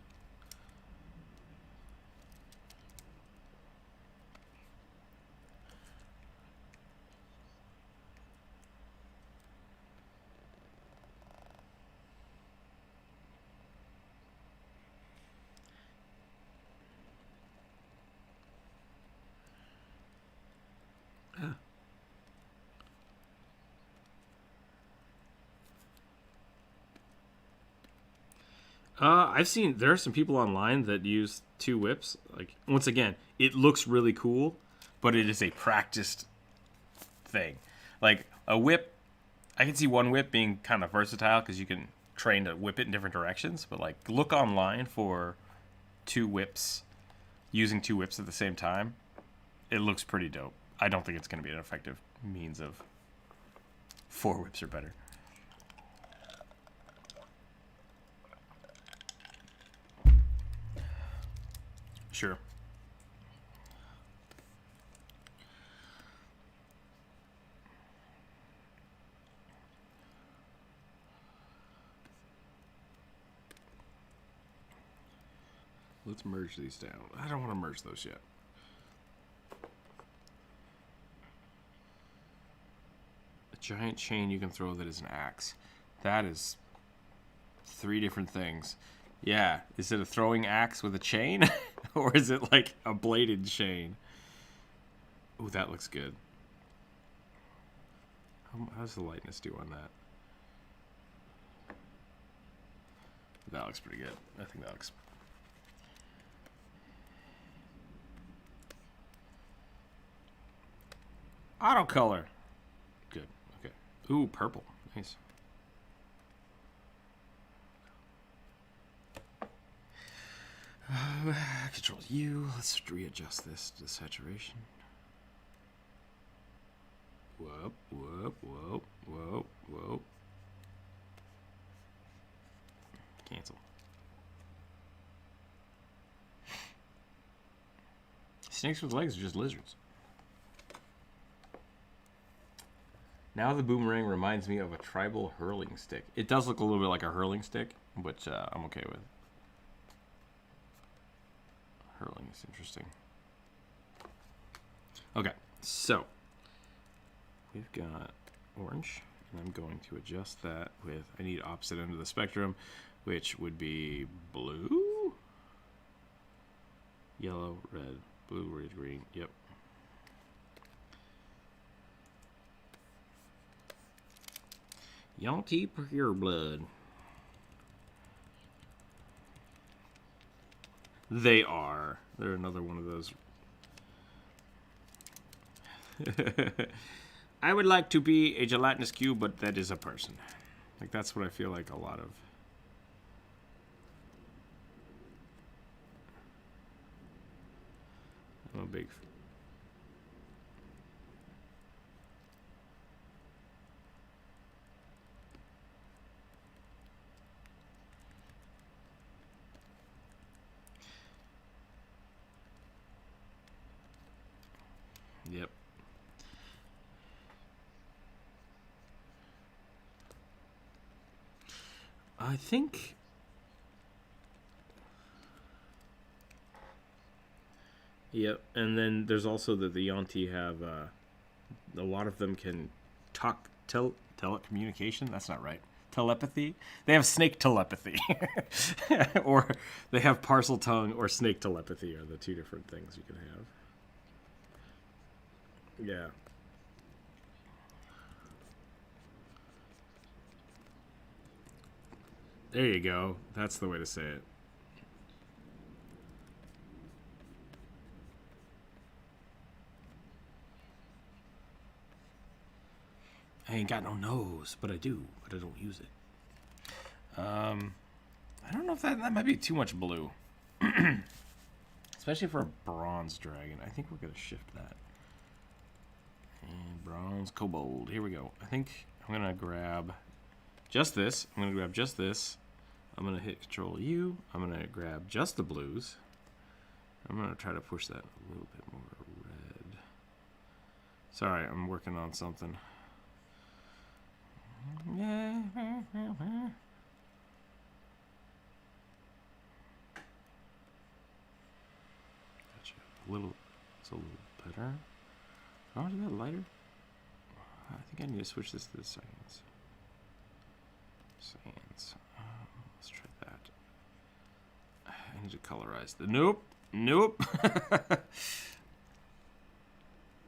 I've seen there are some people online that use 2 whips. Like, once again, it looks really cool, but it is a practiced thing. Like a whip, I can see one whip being kind of versatile because you can train to whip it in different directions. But like, look online for 2 whips, using 2 whips at the same time. It looks pretty dope. I don't think it's going to be an effective means of 4 whips or better. Sure. Let's merge these down. I don't want to merge those yet. A giant chain you can throw that is an axe. That is 3 different things. Yeah, is it a throwing axe with a chain? Or is it like a bladed chain? Ooh, that looks good. How's the lightness do on that? That looks pretty good. I think that looks... Auto color. Good. Okay. Ooh, purple. Nice. Control U. Let's readjust this to saturation. Whoop, whoop, whoop, whoop, whoop. Cancel. Snakes with legs are just lizards. Now the boomerang reminds me of a tribal hurling stick. It does look a little bit like a hurling stick, which I'm okay with. Hurling is interesting. Okay, so we've got orange, and I'm going to adjust that with, I need opposite end of the spectrum, which would be blue, yellow, red, blue, red, green. Yep. Yonty pure blood. They are. They're another one of those. I would like to be a gelatinous cube, but that is a person. Like, that's what I feel like a lot of. I'm a big... Yep. I think... Yep, and then there's also the Yonti have... a lot of them can talk... telecommunication? That's not right. Telepathy? They have snake telepathy. Or they have parcel tongue or snake telepathy are the 2 different things you can have. Yeah. There you go. That's the way to say it. I ain't got no nose, but I do, but I don't use it. I don't know if that might be too much blue. Especially for a bronze dragon. I think we're going to shift that. And bronze kobold. Here we go. I think I'm going to grab just this. I'm going to grab just this. I'm going to hit Control U. I'm going to grab just the blues. I'm going to try to push that a little bit more red. Sorry, I'm working on something. it's a little better. Oh, is that lighter? I think I need to switch this to the cyan's. Let's try that. I need to colorize the. Nope.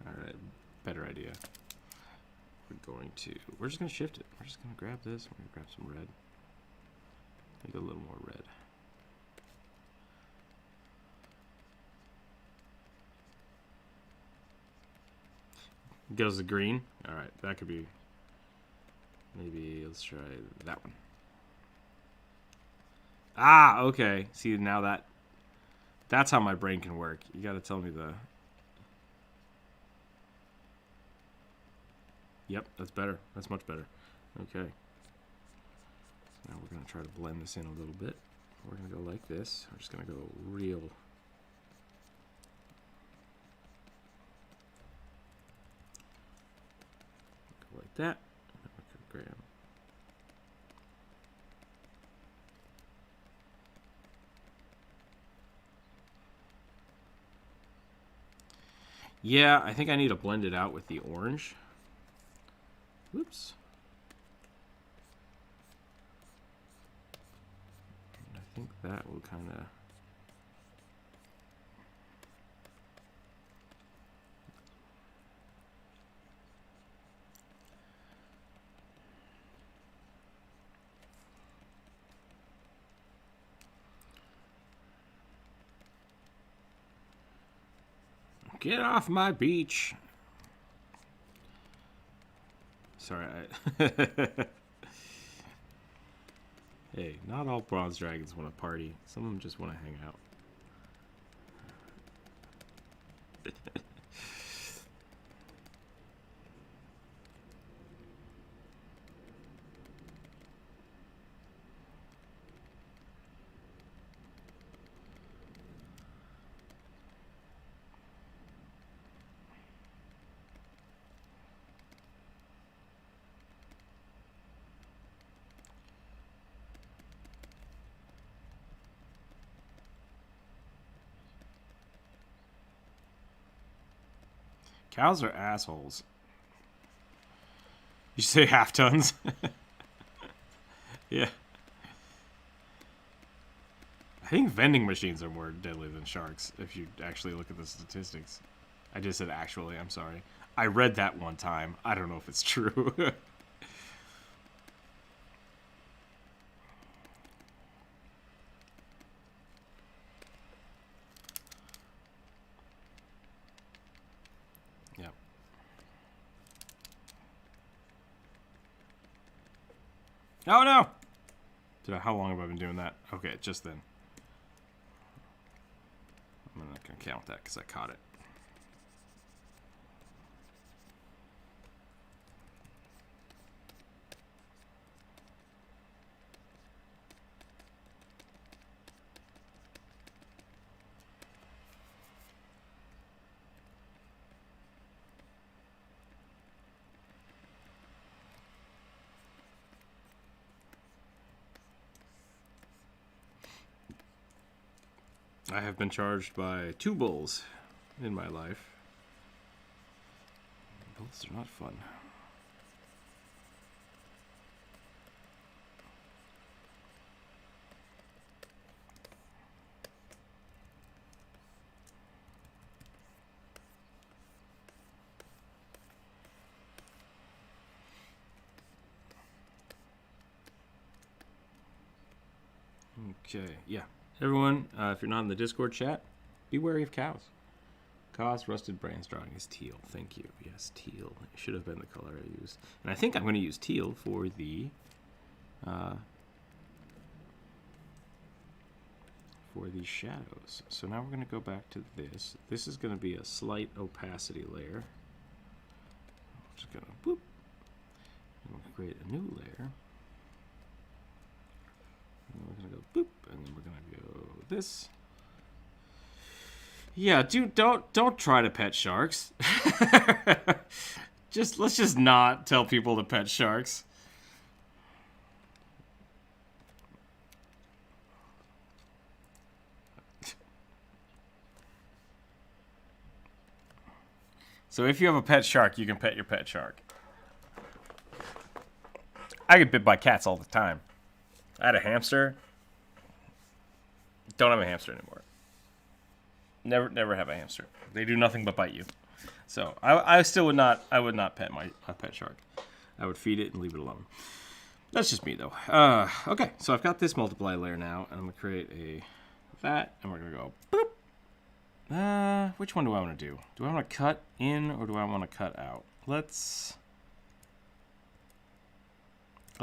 Alright, better idea. We're just gonna shift it. We're just gonna grab this. We're gonna grab some red. Make it a little more red. Goes the green. Alright, that could be. Maybe let's try that one. Ah, okay. See, now that's how my brain can work. You gotta tell me the. Yep, that's better. That's much better. Okay. So now we're going to try to blend this in a little bit. We're going to go like this. We're just going to go real. Go like that. And then we're going to grab. Yeah, I think I need to blend it out with the orange. Whoops. And I think that will kind of. Get off my beach. Sorry. Hey, not all bronze dragons want to party. Some of them just want to hang out. Cows are assholes. You say half tons? Yeah. I think vending machines are more deadly than sharks, if you actually look at the statistics. I just said actually, I'm sorry. I read that one time. I don't know if it's true. Yep. Oh no! How long have I been doing that? Okay, just then. I'm not going to count that because I caught it. I have been charged by 2 bulls in my life. Bulls are not fun. Okay, yeah. Everyone, if you're not in the Discord chat, be wary of cows. Cause rusted brains drawing is teal. Thank you. Yes, teal. It should have been the color I used. And I think I'm going to use teal for the shadows. So now we're going to go back to this. This is going to be a slight opacity layer. I'm just going to boop. And we'll create a new layer. And we're going to go boop. And then we're going to go this. Yeah, dude, don't try to pet sharks. Let's just not tell people to pet sharks. So if you have a pet shark, you can pet your pet shark. I get bit by cats all the time. I had a hamster. Don't have a hamster anymore. Never have a hamster. They do nothing but bite you. So I still would not. I would not pet my pet shark. I would feed it and leave it alone. That's just me though. Okay, so I've got this multiply layer now, and I'm gonna create that, and we're gonna go boop. Which one do I want to do? Do I want to cut in or do I want to cut out? Let's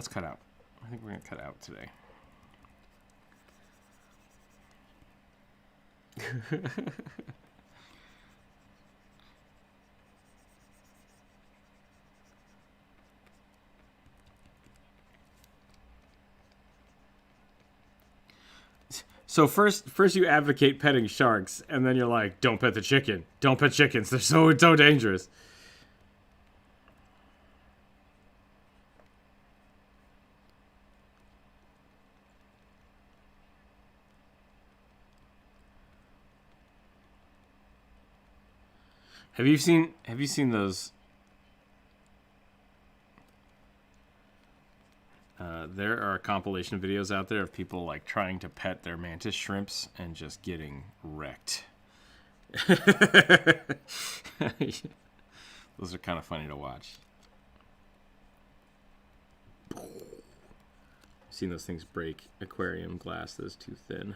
cut out. I think we're gonna cut out today. So first you advocate petting sharks, and then you're like, don't pet the chicken. Don't pet chickens. They're so dangerous. Have you seen those? There are compilation videos out there of people like trying to pet their mantis shrimps and just getting wrecked. Those are kind of funny to watch. I've seen those things break aquarium glass that is too thin.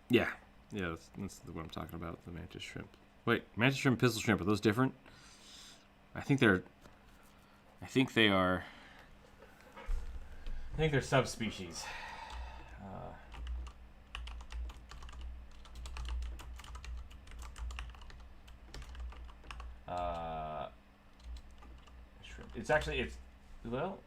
Yeah. Yeah, that's what I'm talking about, the mantis shrimp. Wait, mantis shrimp, pistol shrimp, are those different? I think they're subspecies. Shrimp. It's well.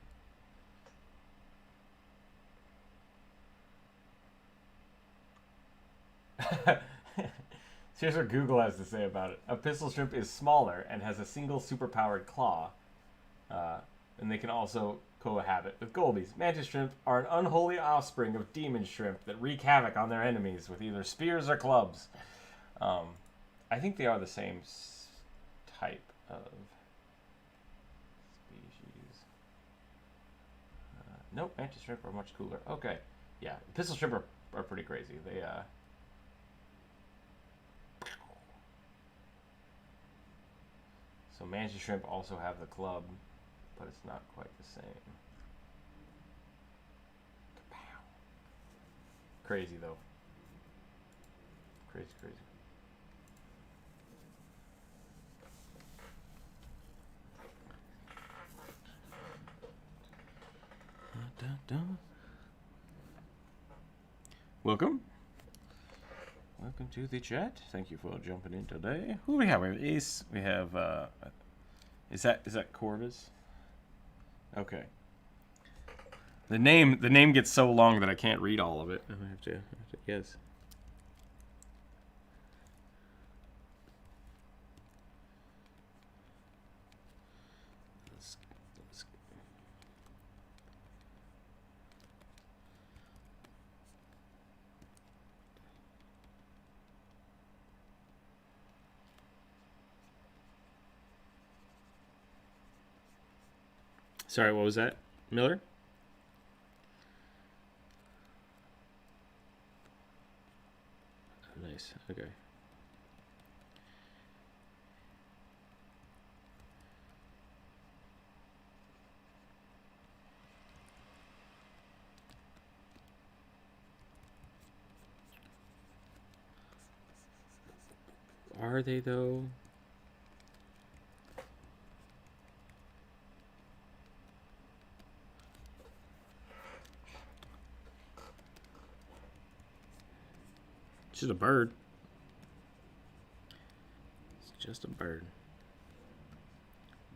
Here's what Google has to say about it. A pistol shrimp is smaller and has a single superpowered claw. And they can also cohabit with goldies. Mantis shrimp are an unholy offspring of demon shrimp that wreak havoc on their enemies with either spears or clubs. I think they are the same type of species. Nope, mantis shrimp are much cooler. Okay. Yeah, pistol shrimp are pretty crazy. They, So mantis shrimp also have the club, but it's not quite the same. Kapow. Crazy though. Crazy. Welcome to the chat. Thank you for jumping in today. Who do we have? We have Ace. We have is that Corvus? Okay. The name gets so long that I can't read all of it. I have to guess. Sorry, what was that, Miller? Oh, nice. Okay. Are they though? It's just a bird. It's just a bird.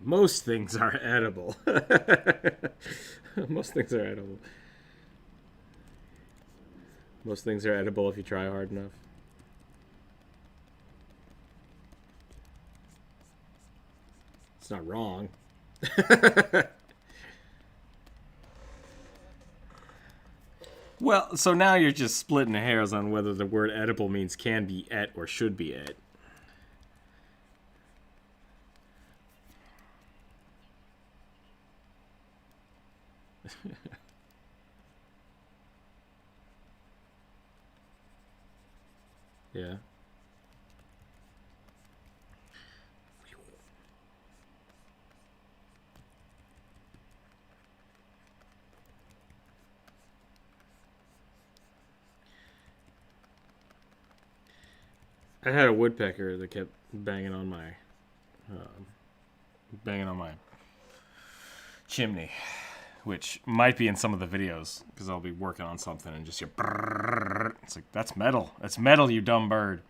Most things are edible. Most things are edible. Most things are edible if you try hard enough. It's not wrong. Well, so now you're just splitting hairs on whether the word edible means can be et or should be et. Yeah. I had a woodpecker that kept banging on my chimney, which might be in some of the videos because I'll be working on something and just hear brrrr. It's like, that's metal. That's metal, you dumb bird.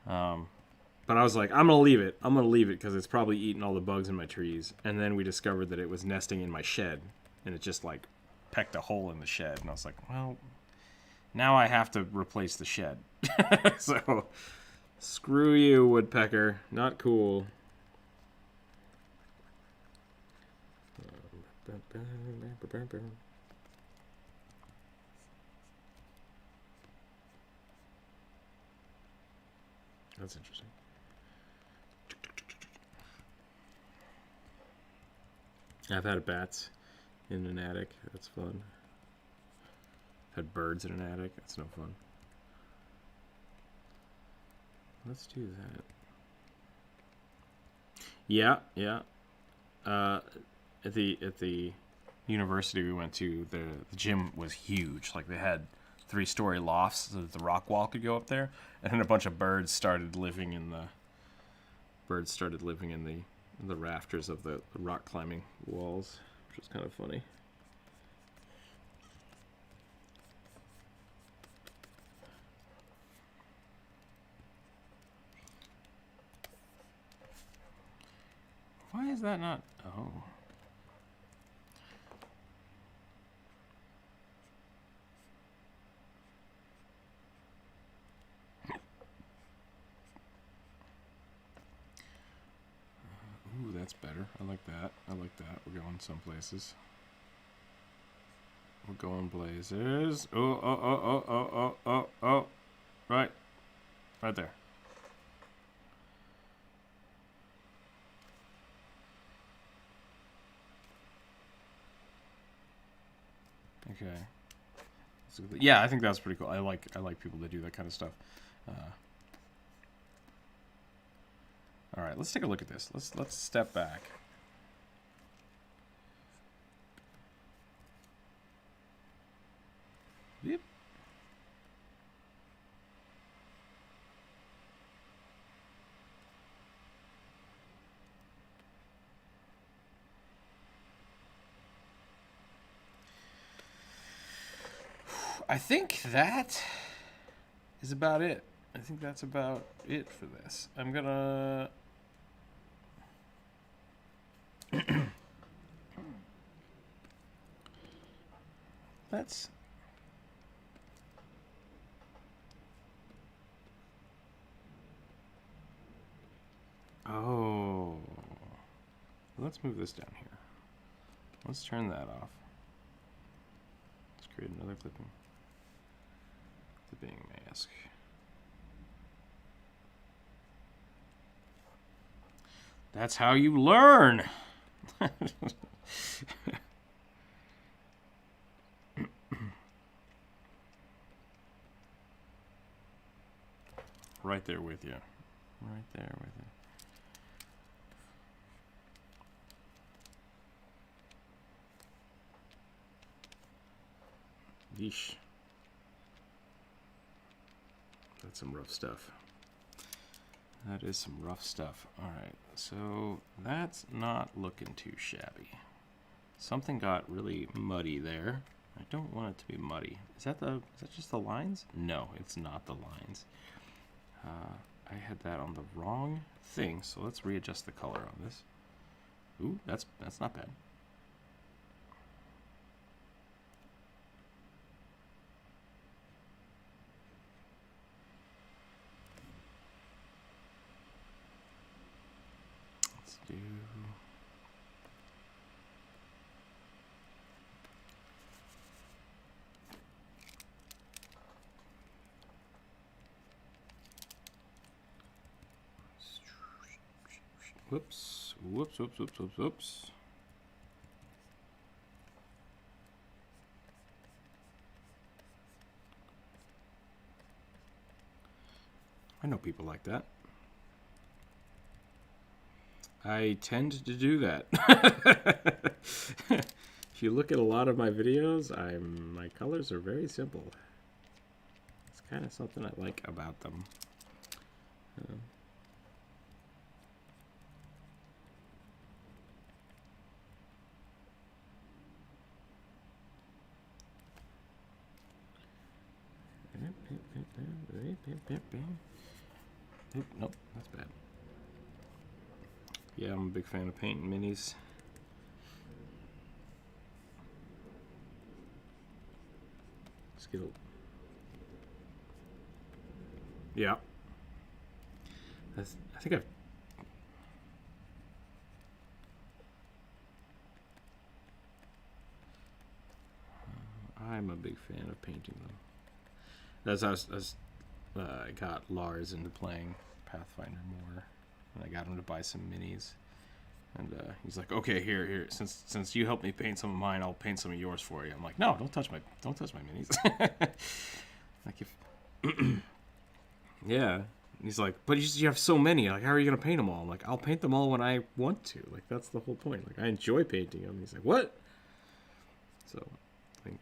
But I was like, I'm gonna leave it. I'm gonna leave it because it's probably eating all the bugs in my trees. And then we discovered that it was nesting in my shed, and it just like pecked a hole in the shed. And I was like, well, now I have to replace the shed. So, screw you, woodpecker. Not cool. That's interesting. I've had bats in an attic. That's fun. Had birds in an attic. That's no fun. Let's do that. Yeah, yeah. At the university we went to, the gym was huge. Like they had 3-story lofts so that the rock wall could go up there, and then a bunch of birds started living in the rafters of the rock climbing walls, which was kind of funny. Why is that not? Oh. Ooh, that's better. I like that. I like that. We're going some places. We're going blazers. Oh. Right. Right there. Okay. So, yeah, I think that's pretty cool. I like people that do that kind of stuff. All right, let's take a look at this. Let's step back. Yep. I think that is about it. I think that's about it for this. I'm gonna let's let's move this down here. Let's turn that off. Let's create another clipping mask. That's how you learn. Right there with you. Right there with you. Yeesh. That's some rough stuff. That is some rough stuff. All right, so that's not looking too shabby. Something got really muddy there. I don't want it to be muddy. Is that just the lines? No, it's not the lines. I had that on the wrong thing, so let's readjust the color on this. Ooh, that's not bad. Let's do... Whoops. Whoops, whoops, whoops, whoops, whoops. I know people like that. I tend to do that. If you look at a lot of my videos, my colors are very simple. It's kind of something I like about them. Oop, nope, that's bad. Yeah, I'm a big fan of painting minis. Skill. Yeah. I think I'm a big fan of painting them. As I got Lars into playing Pathfinder more, and I got him to buy some minis. And he's like, "Okay, here. Since you helped me paint some of mine, I'll paint some of yours for you." I'm like, "No, don't touch my minis." Like if, yeah. And he's like, "But you have so many. Like, how are you gonna paint them all?" I'm like, "I'll paint them all when I want to. Like, that's the whole point. Like, I enjoy painting them." And he's like, "What?" So, like,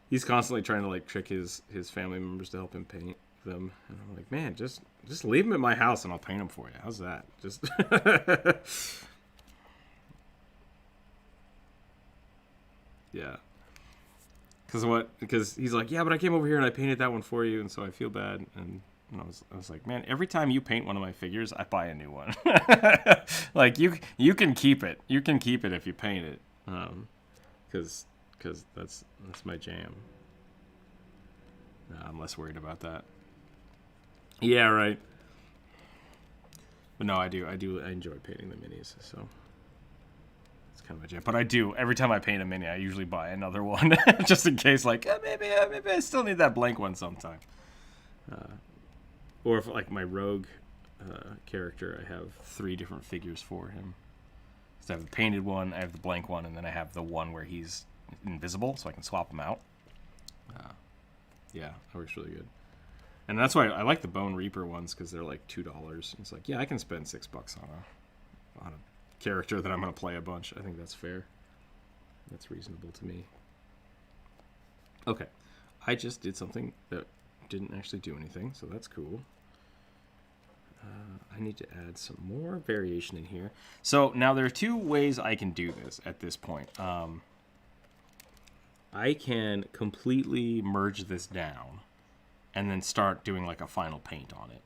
he's constantly trying to like trick his family members to help him paint them, and I'm like, "Man, just leave them at my house and I'll paint them for you. How's that?" Just. Yeah. Because he's like, "Yeah, but I came over here and I painted that one for you, and so I feel bad." And I was like, "Man, every time you paint one of my figures, I buy a new one." Like you can keep it. You can keep it if you paint it. Because that's my jam. Nah, I'm less worried about that. Yeah, right. But no, I enjoy painting the minis, so. Kind of a jam. But I do, every time I paint a mini, I usually buy another one just in case, like, maybe I still need that blank one sometime. Or if like my rogue character, I have 3 different figures for him. So I have the painted one, I have the blank one, and then I have the one where he's invisible, so I can swap them out. Yeah, that works really good. And that's why I like the Bone Reaper ones, because they're like $2. It's like, yeah, I can spend $6 on a character that I'm going to play a bunch. I think that's fair. That's reasonable to me. Okay. I just did something that didn't actually do anything, so that's cool. I need to add some more variation in here. So now there are 2 ways I can do this at this point. I can completely merge this down and then start doing like a final paint on it,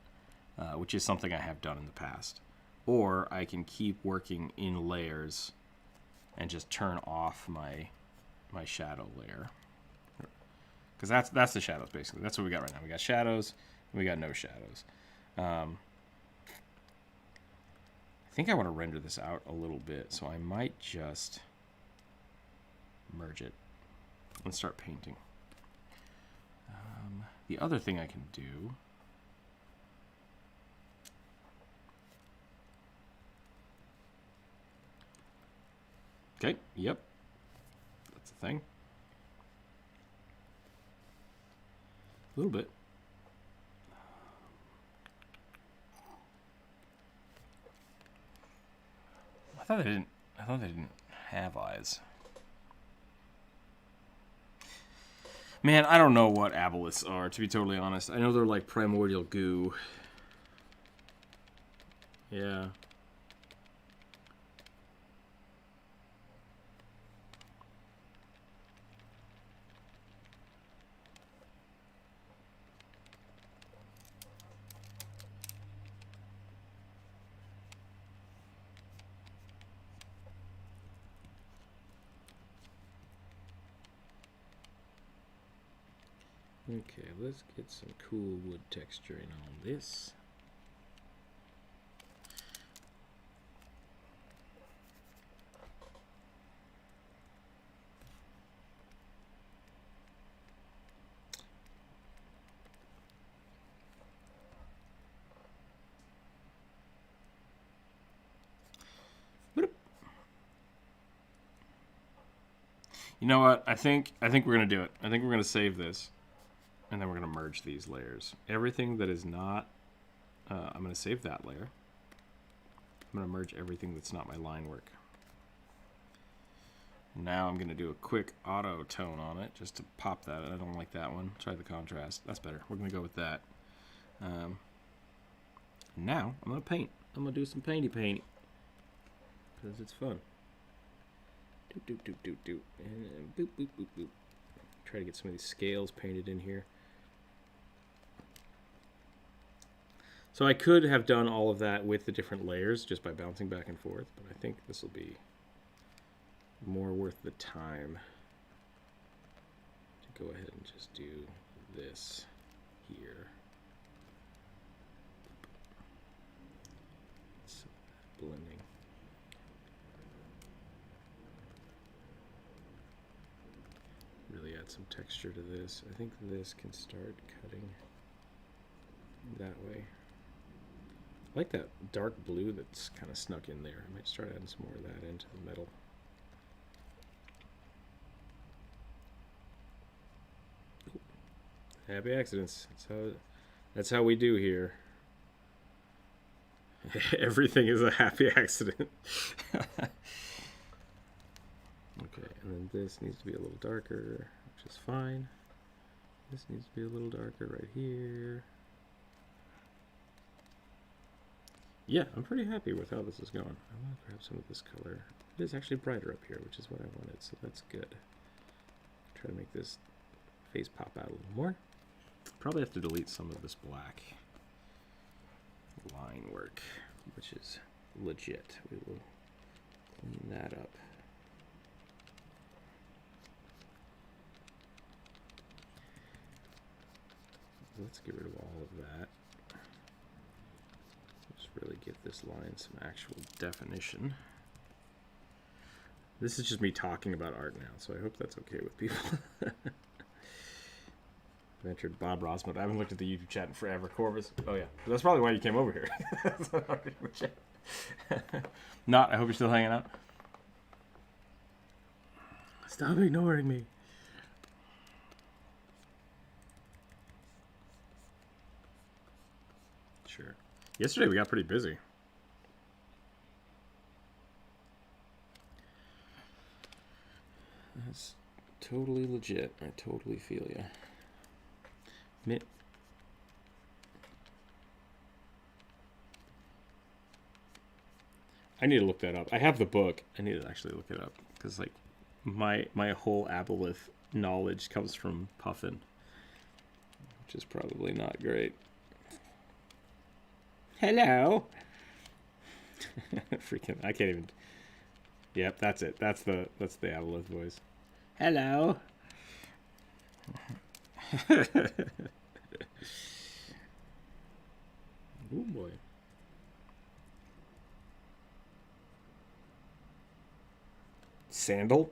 which is something I have done in the past. Or I can keep working in layers and just turn off my shadow layer. Because that's the shadows, basically. That's what we got right now. We got shadows, and we got no shadows. I think I want to render this out a little bit, so I might just merge it and start painting. The other thing I can do... Okay, yep. That's a thing. A little bit. I thought they didn't have eyes. Man, I don't know what aboliths are, to be totally honest. I know they're like primordial goo. Yeah. Okay, let's get some cool wood texturing on this. You know what? I think we're gonna do it. I think we're gonna save this, and then we're gonna merge these layers. Everything that is not, I'm gonna save that layer. I'm gonna merge everything that's not my line work. Now I'm gonna do a quick auto tone on it just to pop that. I don't like that one. Try the contrast. That's better. We're gonna go with that. Now I'm gonna paint. I'm gonna do some painty because it's fun. Doop, doop, doop, doop, doop. And boop, boop, boop, boop. Try to get some of these scales painted in here. So I could have done all of that with the different layers just by bouncing back and forth, but I think this will be more worth the time to go ahead and just do this here. So blending. Really add some texture to this. I think this can start cutting that way. I like that dark blue that's kind of snuck in there. I might start adding some more of that into the metal. Happy accidents. That's how we do here. Everything is a happy accident. Okay, and then this needs to be a little darker, which is fine. This needs to be a little darker right here. Yeah, I'm pretty happy with how this is going. I'm going to grab some of this color. It is actually brighter up here, which is what I wanted, so that's good. Try to make this face pop out a little more. Probably have to delete some of this black line work, which is legit. We will clean that up. Let's get rid of all of that. Just really give this line some actual definition. This is just me talking about art now, so I hope that's okay with people. I've entered Bob Rosmond. I haven't looked at the YouTube chat in forever. Corvus. Oh yeah, that's probably why you came over here. Not. I hope you're still hanging out. Stop ignoring me. Sure. Yesterday we got pretty busy. That's totally legit. I totally feel ya. I need to look that up. I have the book. I need to actually look it up because like my whole aboleth knowledge comes from Puffin, which is probably not great. Hello. Freaking! I can't even. Yep, that's it. That's the aboleth voice. Hello. Oh boy. Sandal?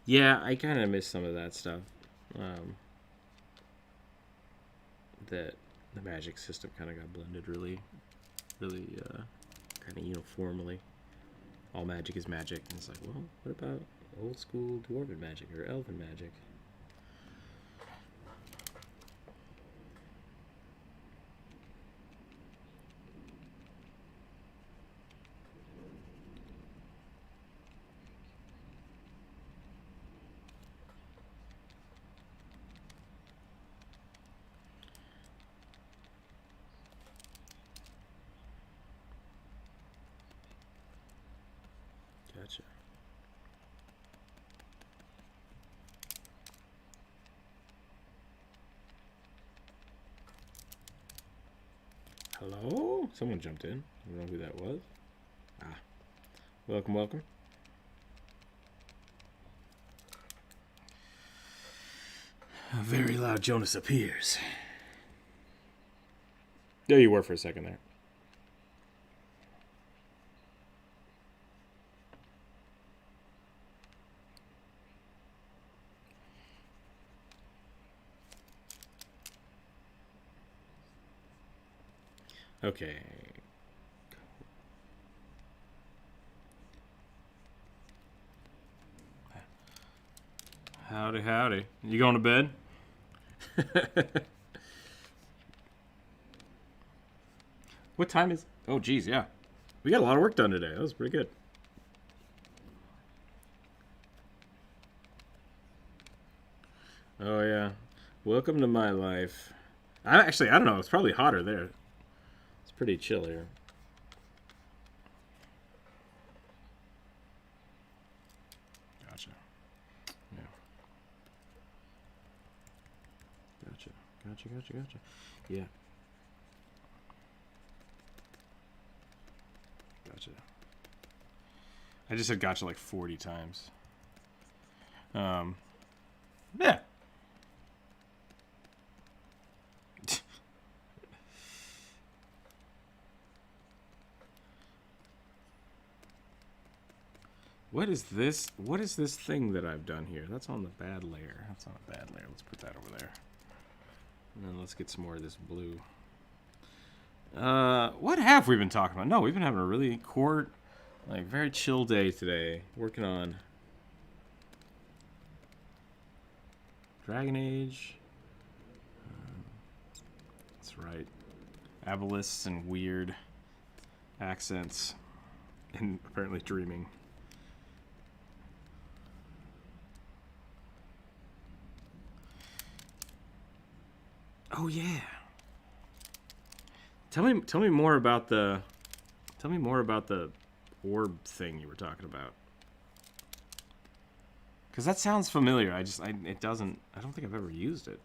Yeah, I kind of miss some of that stuff. That the magic system kind of got blended really kind of uniformly. All magic is magic. And it's like, well, what about old school dwarven magic or elven magic? Gotcha. Hello? Someone jumped in. I don't know who that was. Ah, Welcome, welcome. A very loud Jonas appears. There you were for a second there. Okay. Howdy, howdy. You going to bed? What time is... Oh, geez, yeah. We got a lot of work done today. That was pretty good. Oh, yeah. Welcome to my life. I don't know. It's probably hotter there. It's pretty chill here. Gotcha. Yeah. Gotcha. Yeah. Gotcha. I just said gotcha like 40 times. Yeah. What is this? What is this thing that I've done here? That's on the bad layer. That's on a bad layer. Let's put that over there. And then let's get some more of this blue. What have we been talking about? No, we've been having a really very chill day today. Working on Dragon Age. That's right. Abelisks and weird accents. And apparently dreaming. Oh yeah. Tell me more about the orb thing you were talking about. Cuz that sounds familiar. I don't think I've ever used it.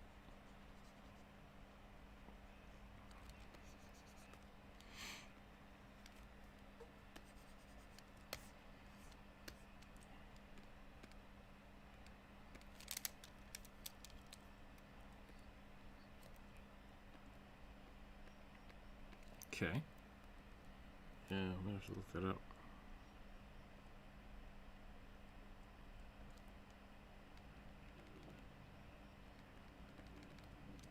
Okay. Yeah, I'm gonna have to look that up.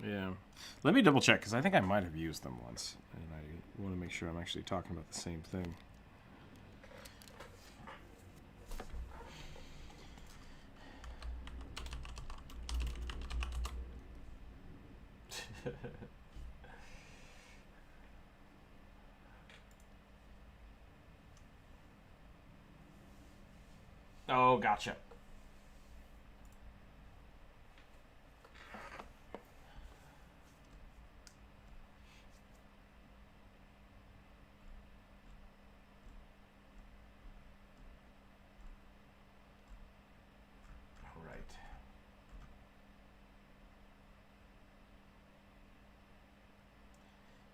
Yeah. Let me double check, because I think I might have used them once. And I want to make sure I'm actually talking about the same thing. Oh, gotcha. Right.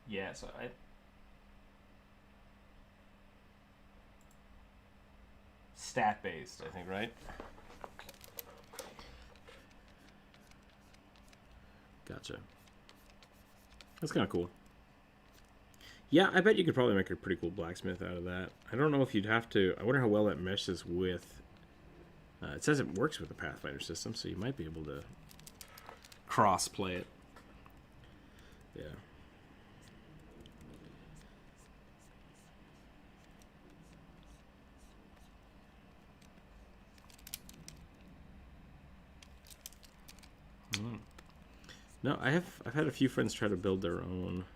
Yeah, so stat based, I think, right? Gotcha. That's kind of cool. Yeah, I bet you could probably make a pretty cool blacksmith out of that. I don't know if you'd have to... I wonder how well that meshes with... it says it works with the Pathfinder system, so you might be able to cross-play it. Yeah. No, I've had a few friends try to build their own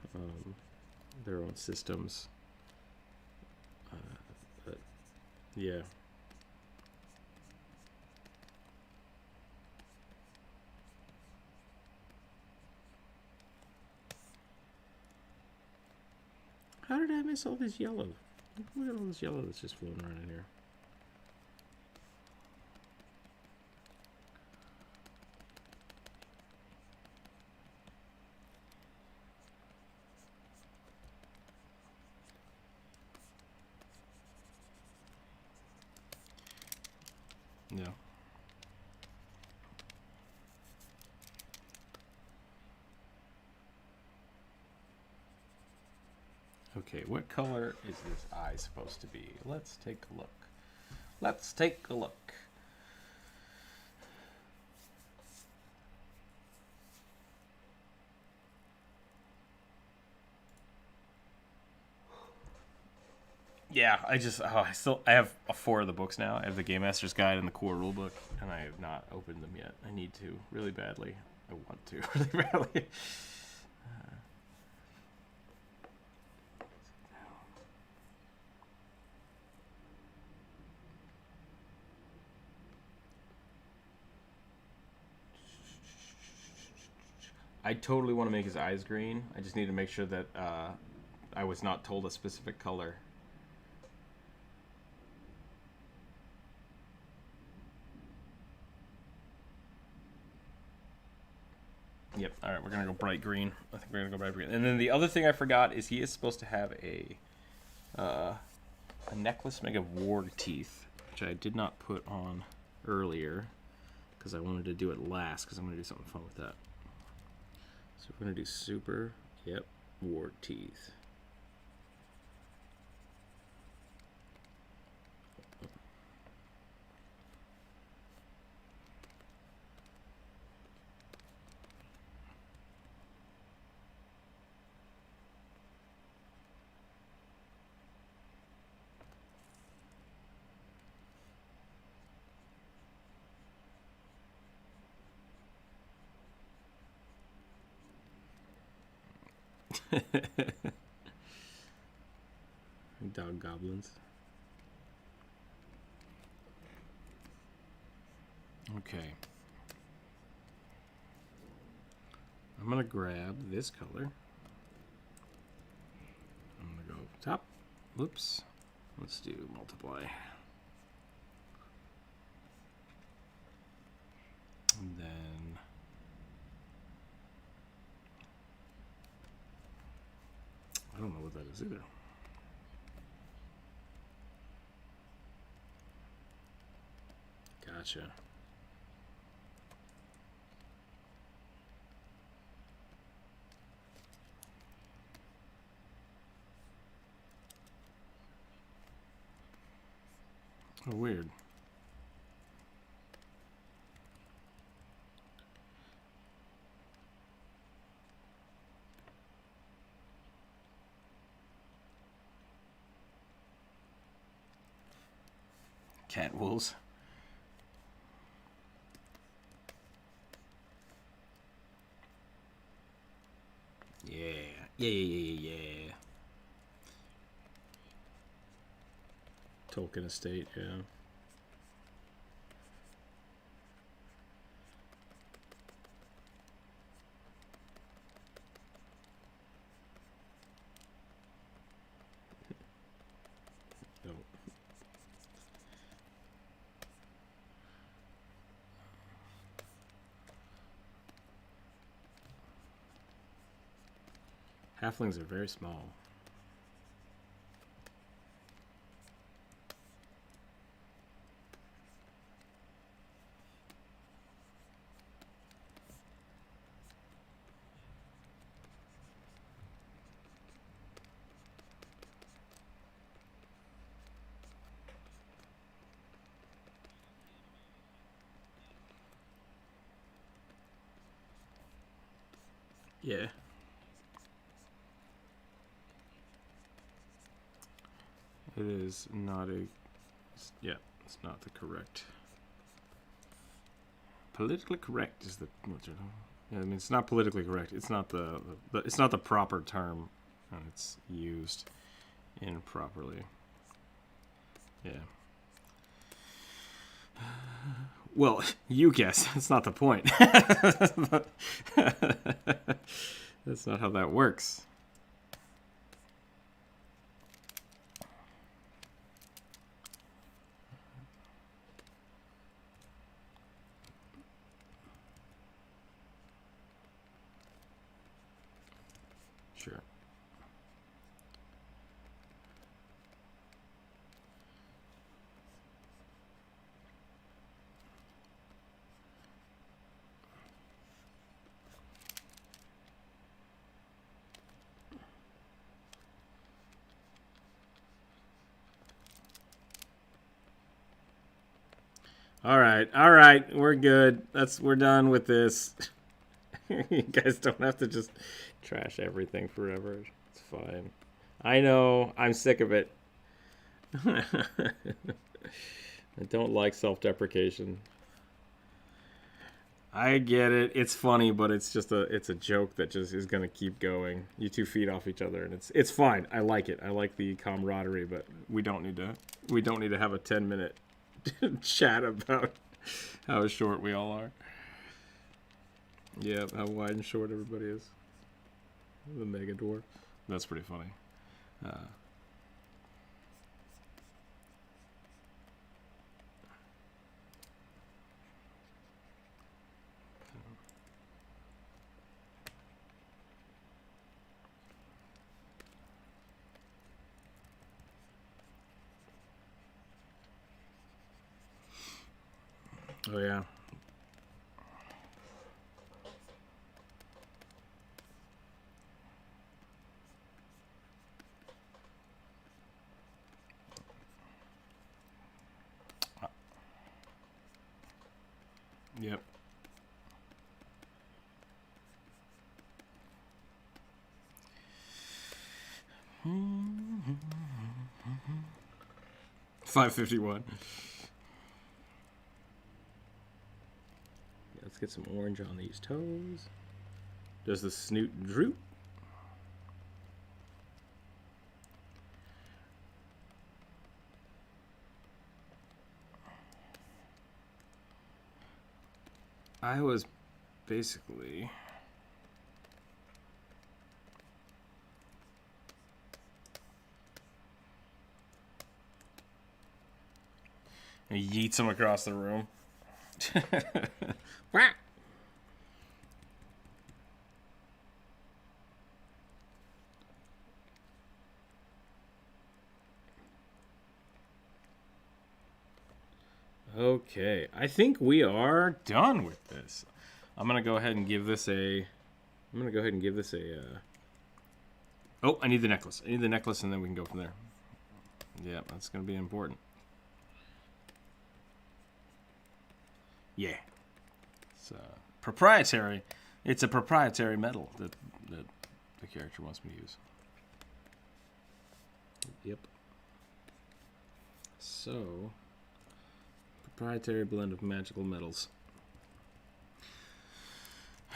systems. But yeah. How did I miss all this yellow? Look at all this yellow that's just floating around in here. Yeah. Okay, what color is this eye supposed to be? Let's take a look. Let's take a look. Yeah, I have 4 of the books now. I have the Game Master's Guide and the core rulebook, and I have not opened them yet. I need to really badly. I want to really badly. I totally want to make his eyes green. I just need to make sure that I was not told a specific color. Yep. All right, we're gonna go bright green. I think we're gonna go bright green. And then the other thing I forgot is he is supposed to have a necklace made of warg teeth, which I did not put on earlier because I wanted to do it last because I'm gonna do something fun with that. So we're gonna do super. Yep, warg teeth. Dog goblins. Okay. I'm gonna grab this color. I'm gonna go top. Whoops. Let's do multiply. And then I don't know what that is either. Gotcha. Oh, weird. Cat wolves. Yeah. Tolkien estate, yeah. No. Halflings are very small. Yeah. It is not a... Yeah, it's not the correct... Politically correct is the... Yeah, I mean, it's not politically correct. It's not it's not the proper term, and it's used improperly. Yeah. Well, you guess. That's not the point. That's not how that works. Sure. All right, we're good. We're done with this. You guys don't have to just trash everything forever. It's fine. I know. I'm sick of it. I don't like self-deprecation. I get it. It's funny, but it's a joke that just is gonna keep going. You two feed off each other, and it's fine. I like it. I like the camaraderie, but we don't need to have a 10-minute chat about how short we all are. Yeah, how wide and short everybody is. The mega dwarf. That's pretty funny. Oh yeah. Yep. $5.51. Let's get some orange on these toes. Does the snoot droop? I was basically... He yeets him across the room. Okay, I think we are done with this. I'm gonna go ahead and give this a. Oh, I need the necklace. I need the necklace, and then we can go from there. Yeah, that's gonna be important. Yeah. It's proprietary. It's a proprietary metal that the character wants me to use. Yep. So, proprietary blend of magical metals.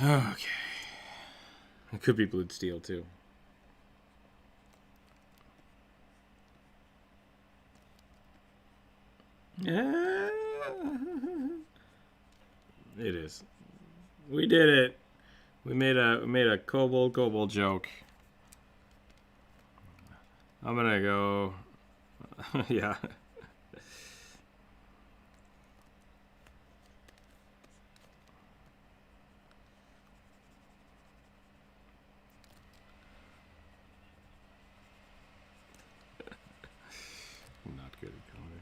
Okay. It could be blued steel too. It is. We did it. We made a kobold joke. I'm gonna go. Yeah. Not good at comedy.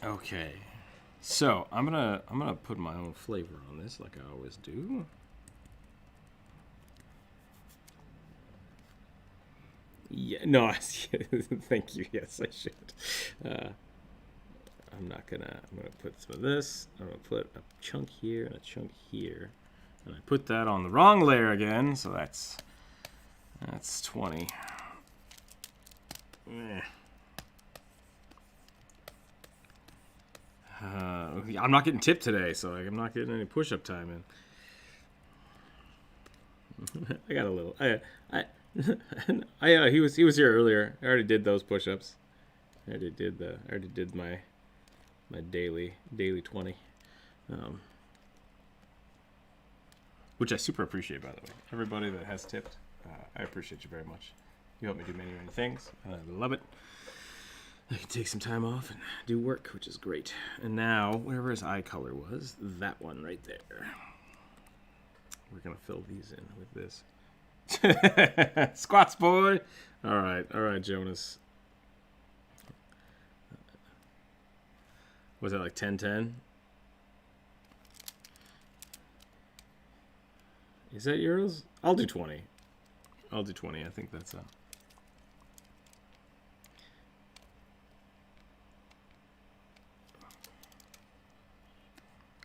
Okay, so I'm gonna put my own flavor on this, like I always do. Yeah, no, thank you. Yes, I should. I'm gonna put some of this. I'm gonna put a chunk here and a chunk here, and I put that on the wrong layer again. So that's 20. I'm not getting tipped today, so I'm not getting any push-up time in. I got a little. He was here earlier. I already did those push-ups. I already did my daily 20, which I super appreciate, by the way. Everybody that has tipped, I appreciate you very much. You help me do many things. I love it. I can take some time off and do work, which is great. And now, wherever his eye color was, that one right there. We're gonna fill these in with this. Squats, boy. All right, Jonas. Was that like 10-10? Is that euros? I'll do 20. I'll do 20. I think that's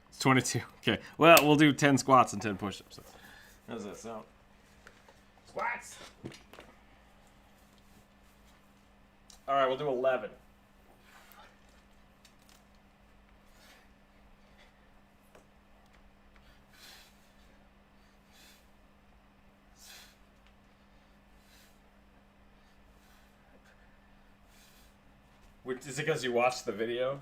It's 22. Okay. Well, we'll do 10 squats and 10 push-ups. How does that sound? Squats! All right, we'll do 11. Is it because you watched the video?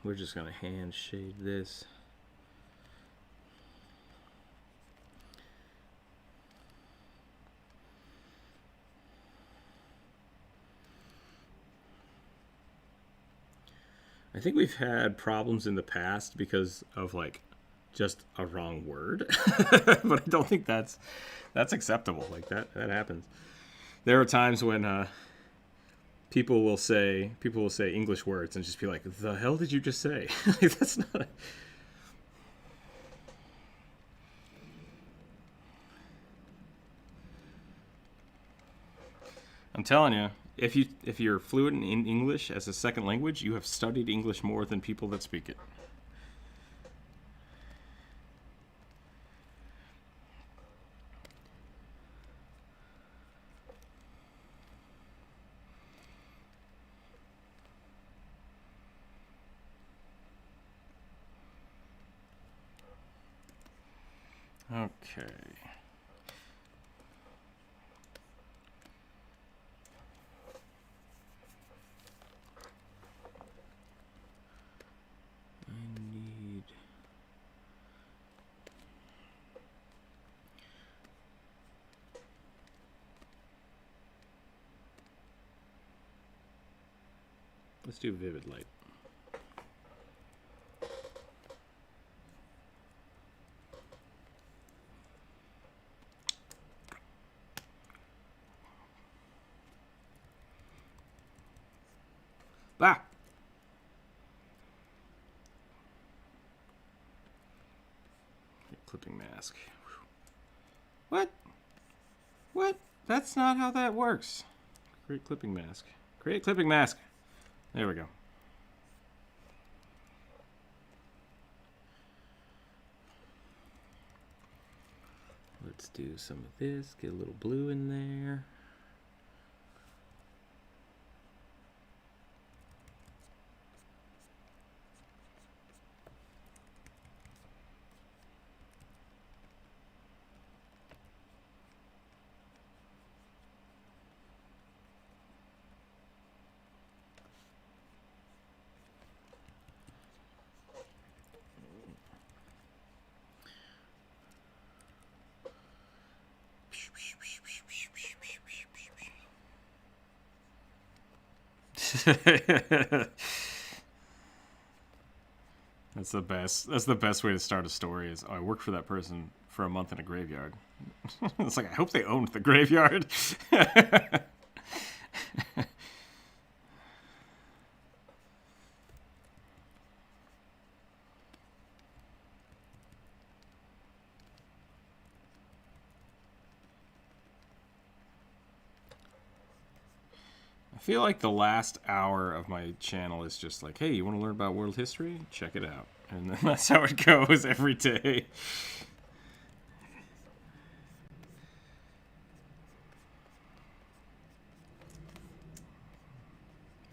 We're just gonna hand shade this. I think we've had problems in the past because of like just a wrong word, but I don't think that's acceptable. Like that happens. There are times when people will say English words and just be like, "The hell did you just say?" Like, that's not. I'm telling you, if you're fluent in English as a second language, you have studied English more than people that speak it. Okay. Let's do vivid light. Bah! Clipping mask. What? What? That's not how that works. Create clipping mask. Create clipping mask. There we go. Let's do some of this. Get a little blue in there. That's the best. That's the best way to start a story. Is, oh, I worked for that person for a month in a graveyard. It's like, I hope they owned the graveyard. I feel like the last hour of my channel is just like, hey, you want to learn about world history? Check it out. And then that's how it goes every day.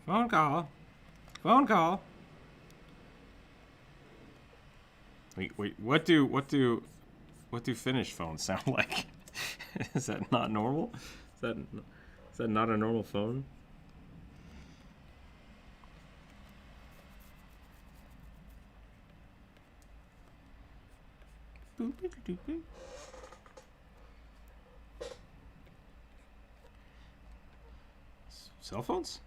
Phone call. Phone call. Wait, what do Finnish phones sound like? Is that not normal? Is that not a normal phone? Cell phones?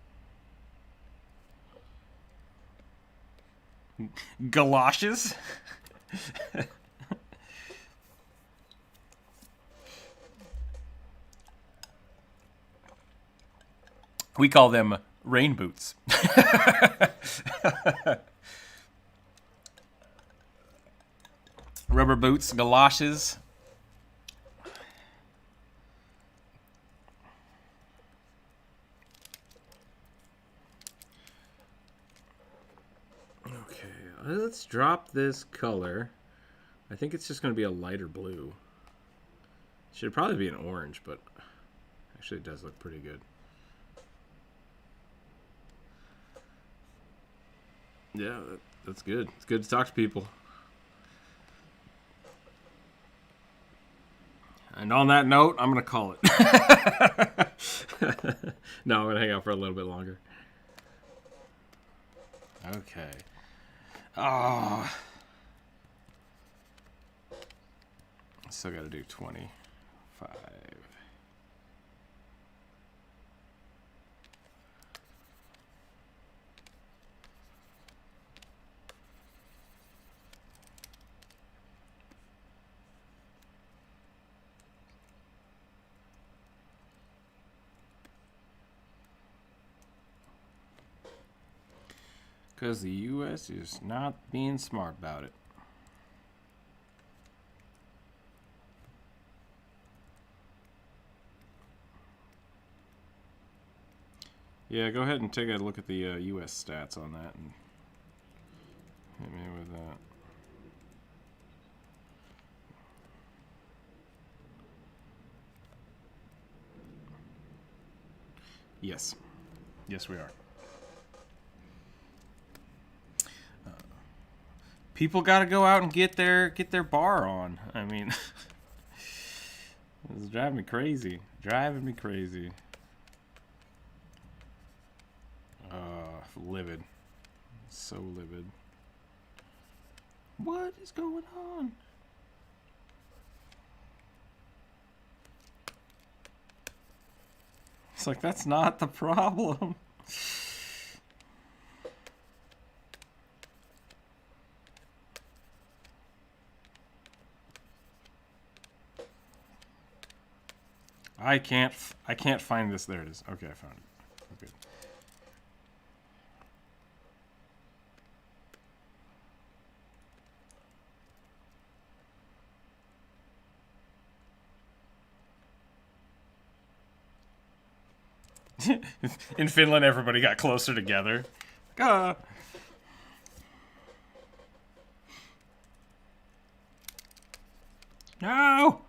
Galoshes? We call them rain boots. Rubber boots, galoshes. Okay, let's drop this color. I think it's just going to be a lighter blue. Should probably be an orange, but actually it does look pretty good. Yeah, that's good. It's good to talk to people. And on that note, I'm going to call it. No, I'm going to hang out for a little bit longer. Okay. Oh. Still got to do 25. Because the U.S. is not being smart about it. Yeah, go ahead and take a look at the U.S. stats on that and hit me with that. Yes. Yes, we are. People got to go out and get their bar on. I mean, it's driving me crazy. Driving me crazy. Livid. So livid. What is going on? It's like, that's not the problem. I can't find this. There it is. Okay, I found it. Okay. In Finland, everybody got closer together. No!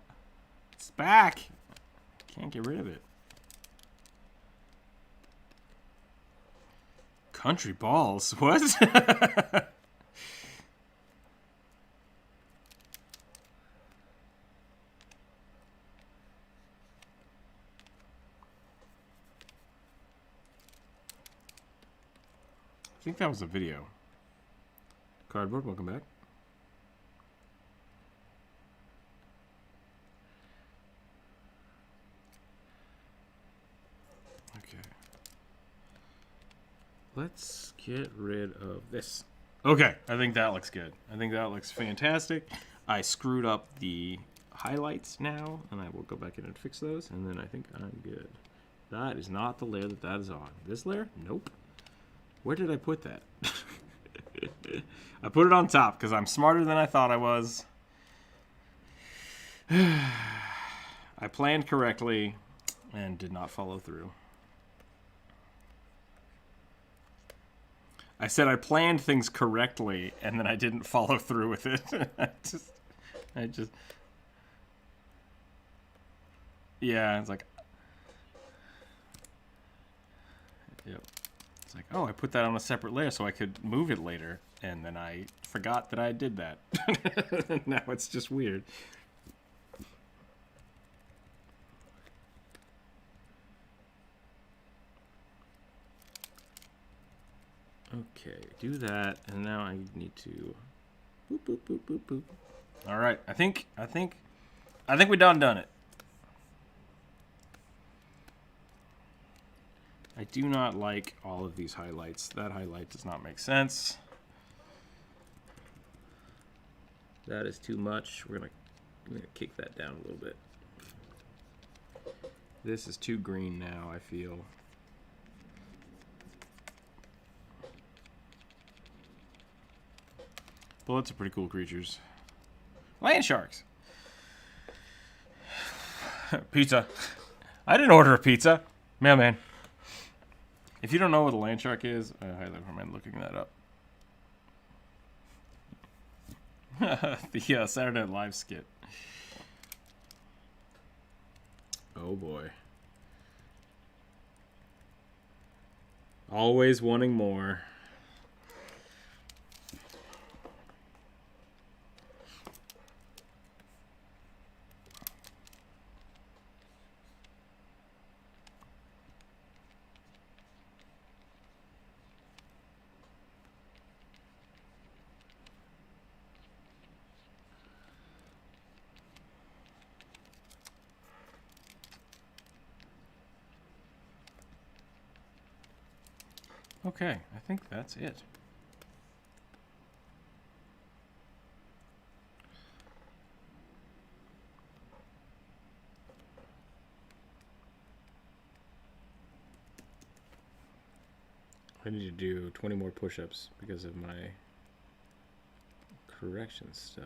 It's back. Can't get rid of it. Country balls? What? I think that was a video. Cardboard, welcome back. Okay. Let's get rid of this. Okay, I think that looks good. I think that looks fantastic. I screwed up the highlights now, and I will go back in and fix those, and then I think I'm good. That is not the layer that is on. This layer? Nope. Where did I put that? I put it on top because I'm smarter than I thought I was. I planned correctly and did not follow through. I said I planned things correctly and then I didn't follow through with it. I just. Yeah, it's like. Yep. It's like, oh, I put that on a separate layer so I could move it later. And then I forgot that I did that. Now it's just weird. Okay, do that. And now I need to boop, boop, boop, boop, boop. All right, I think we done it. I do not like all of these highlights. That highlight does not make sense. That is too much. I'm gonna kick that down a little bit. This is too green now, I feel. Bullets are pretty cool creatures. Land sharks. Pizza. I didn't order a pizza. Mailman. If you don't know what a land shark is, I highly recommend looking that up. The Saturday Night Live skit. Oh boy. Always wanting more. Okay, I think that's it. I need to do 20 more push-ups because of my correction stuff.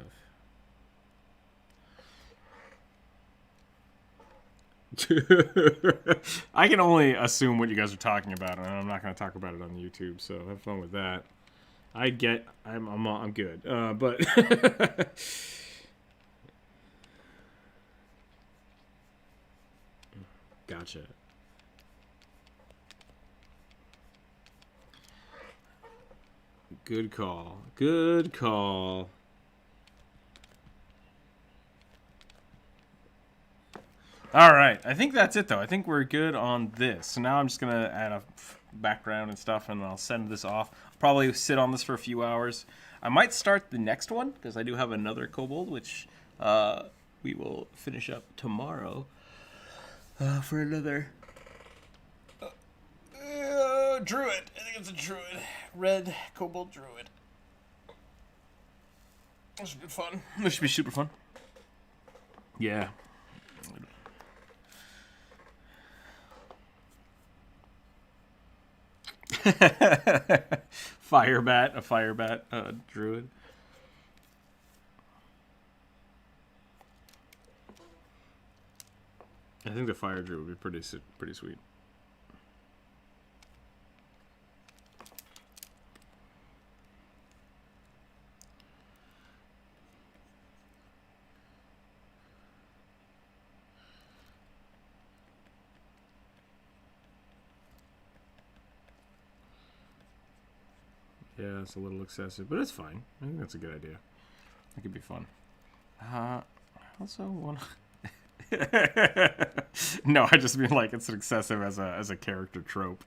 I can only assume what you guys are talking about, and I'm not going to talk about it on YouTube. So have fun with that. I'm good, but gotcha. Good call. Good call. All right, I think that's it, though. I think we're good on this. So now I'm just going to add a background and stuff, and I'll send this off. I'll probably sit on this for a few hours. I might start the next one, because I do have another kobold, which we will finish up tomorrow for another druid. I think it's a druid. Red kobold druid. This should be fun. This should be super fun. Yeah. Firebat, a firebat druid. I think the fire druid would be pretty sweet. Yeah, it's a little excessive, but it's fine. I think that's a good idea. It could be fun. Also want No, I just mean like it's excessive as a character trope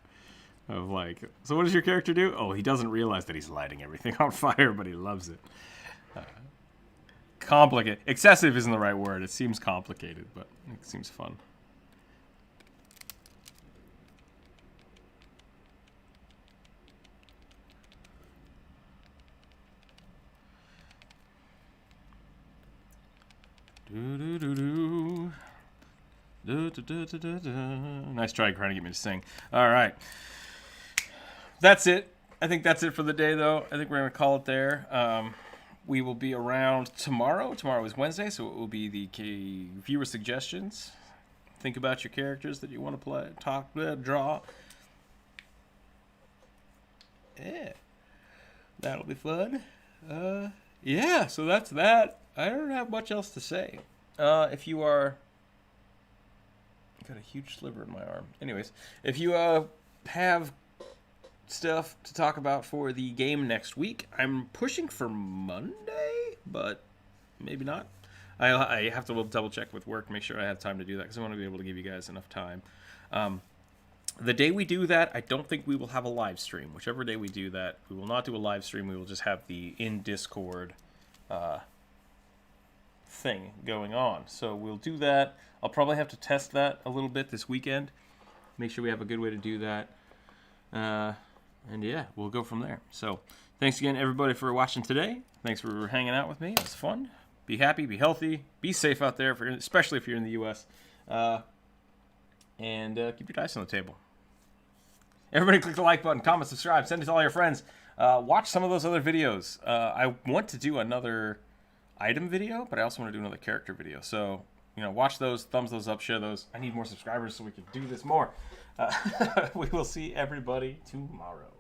of like. So what does your character do? Oh, he doesn't realize that he's lighting everything on fire, but he loves it. Complicated. Excessive isn't the right word. It seems complicated, but it seems fun. Nice try trying to get me to sing. All right. That's it. I think that's it for the day, though. I think we're going to call it there. We will be around tomorrow. Tomorrow is Wednesday, so it will be the viewer suggestions. Think about your characters that you want to play, draw. Yeah. That'll be fun. Yeah, so that's that. I don't have much else to say. If you are... I've got a huge sliver in my arm. Anyways, if you have stuff to talk about for the game next week, I'm pushing for Monday, but maybe not. I have to double check with work, make sure I have time to do that, because I want to be able to give you guys enough time. The day we do that, I don't think we will have a live stream. Whichever day we do that, we will not do a live stream. We will just have the in Discord thing going on. So we'll do that. I'll probably have to test that a little bit this weekend. Make sure we have a good way to do that. And yeah, we'll go from there. So thanks again, everybody, for watching today. Thanks for hanging out with me. It was fun. Be happy, be healthy, be safe out there, especially if you're in the U.S. And keep your dice on the table. Everybody click the like button, comment, subscribe, send it to all your friends. Watch some of those other videos. I want to do another item video, but I also want to do another character video. So, watch those, thumbs those up, share those. I need more subscribers so we can do this more. We will see everybody tomorrow.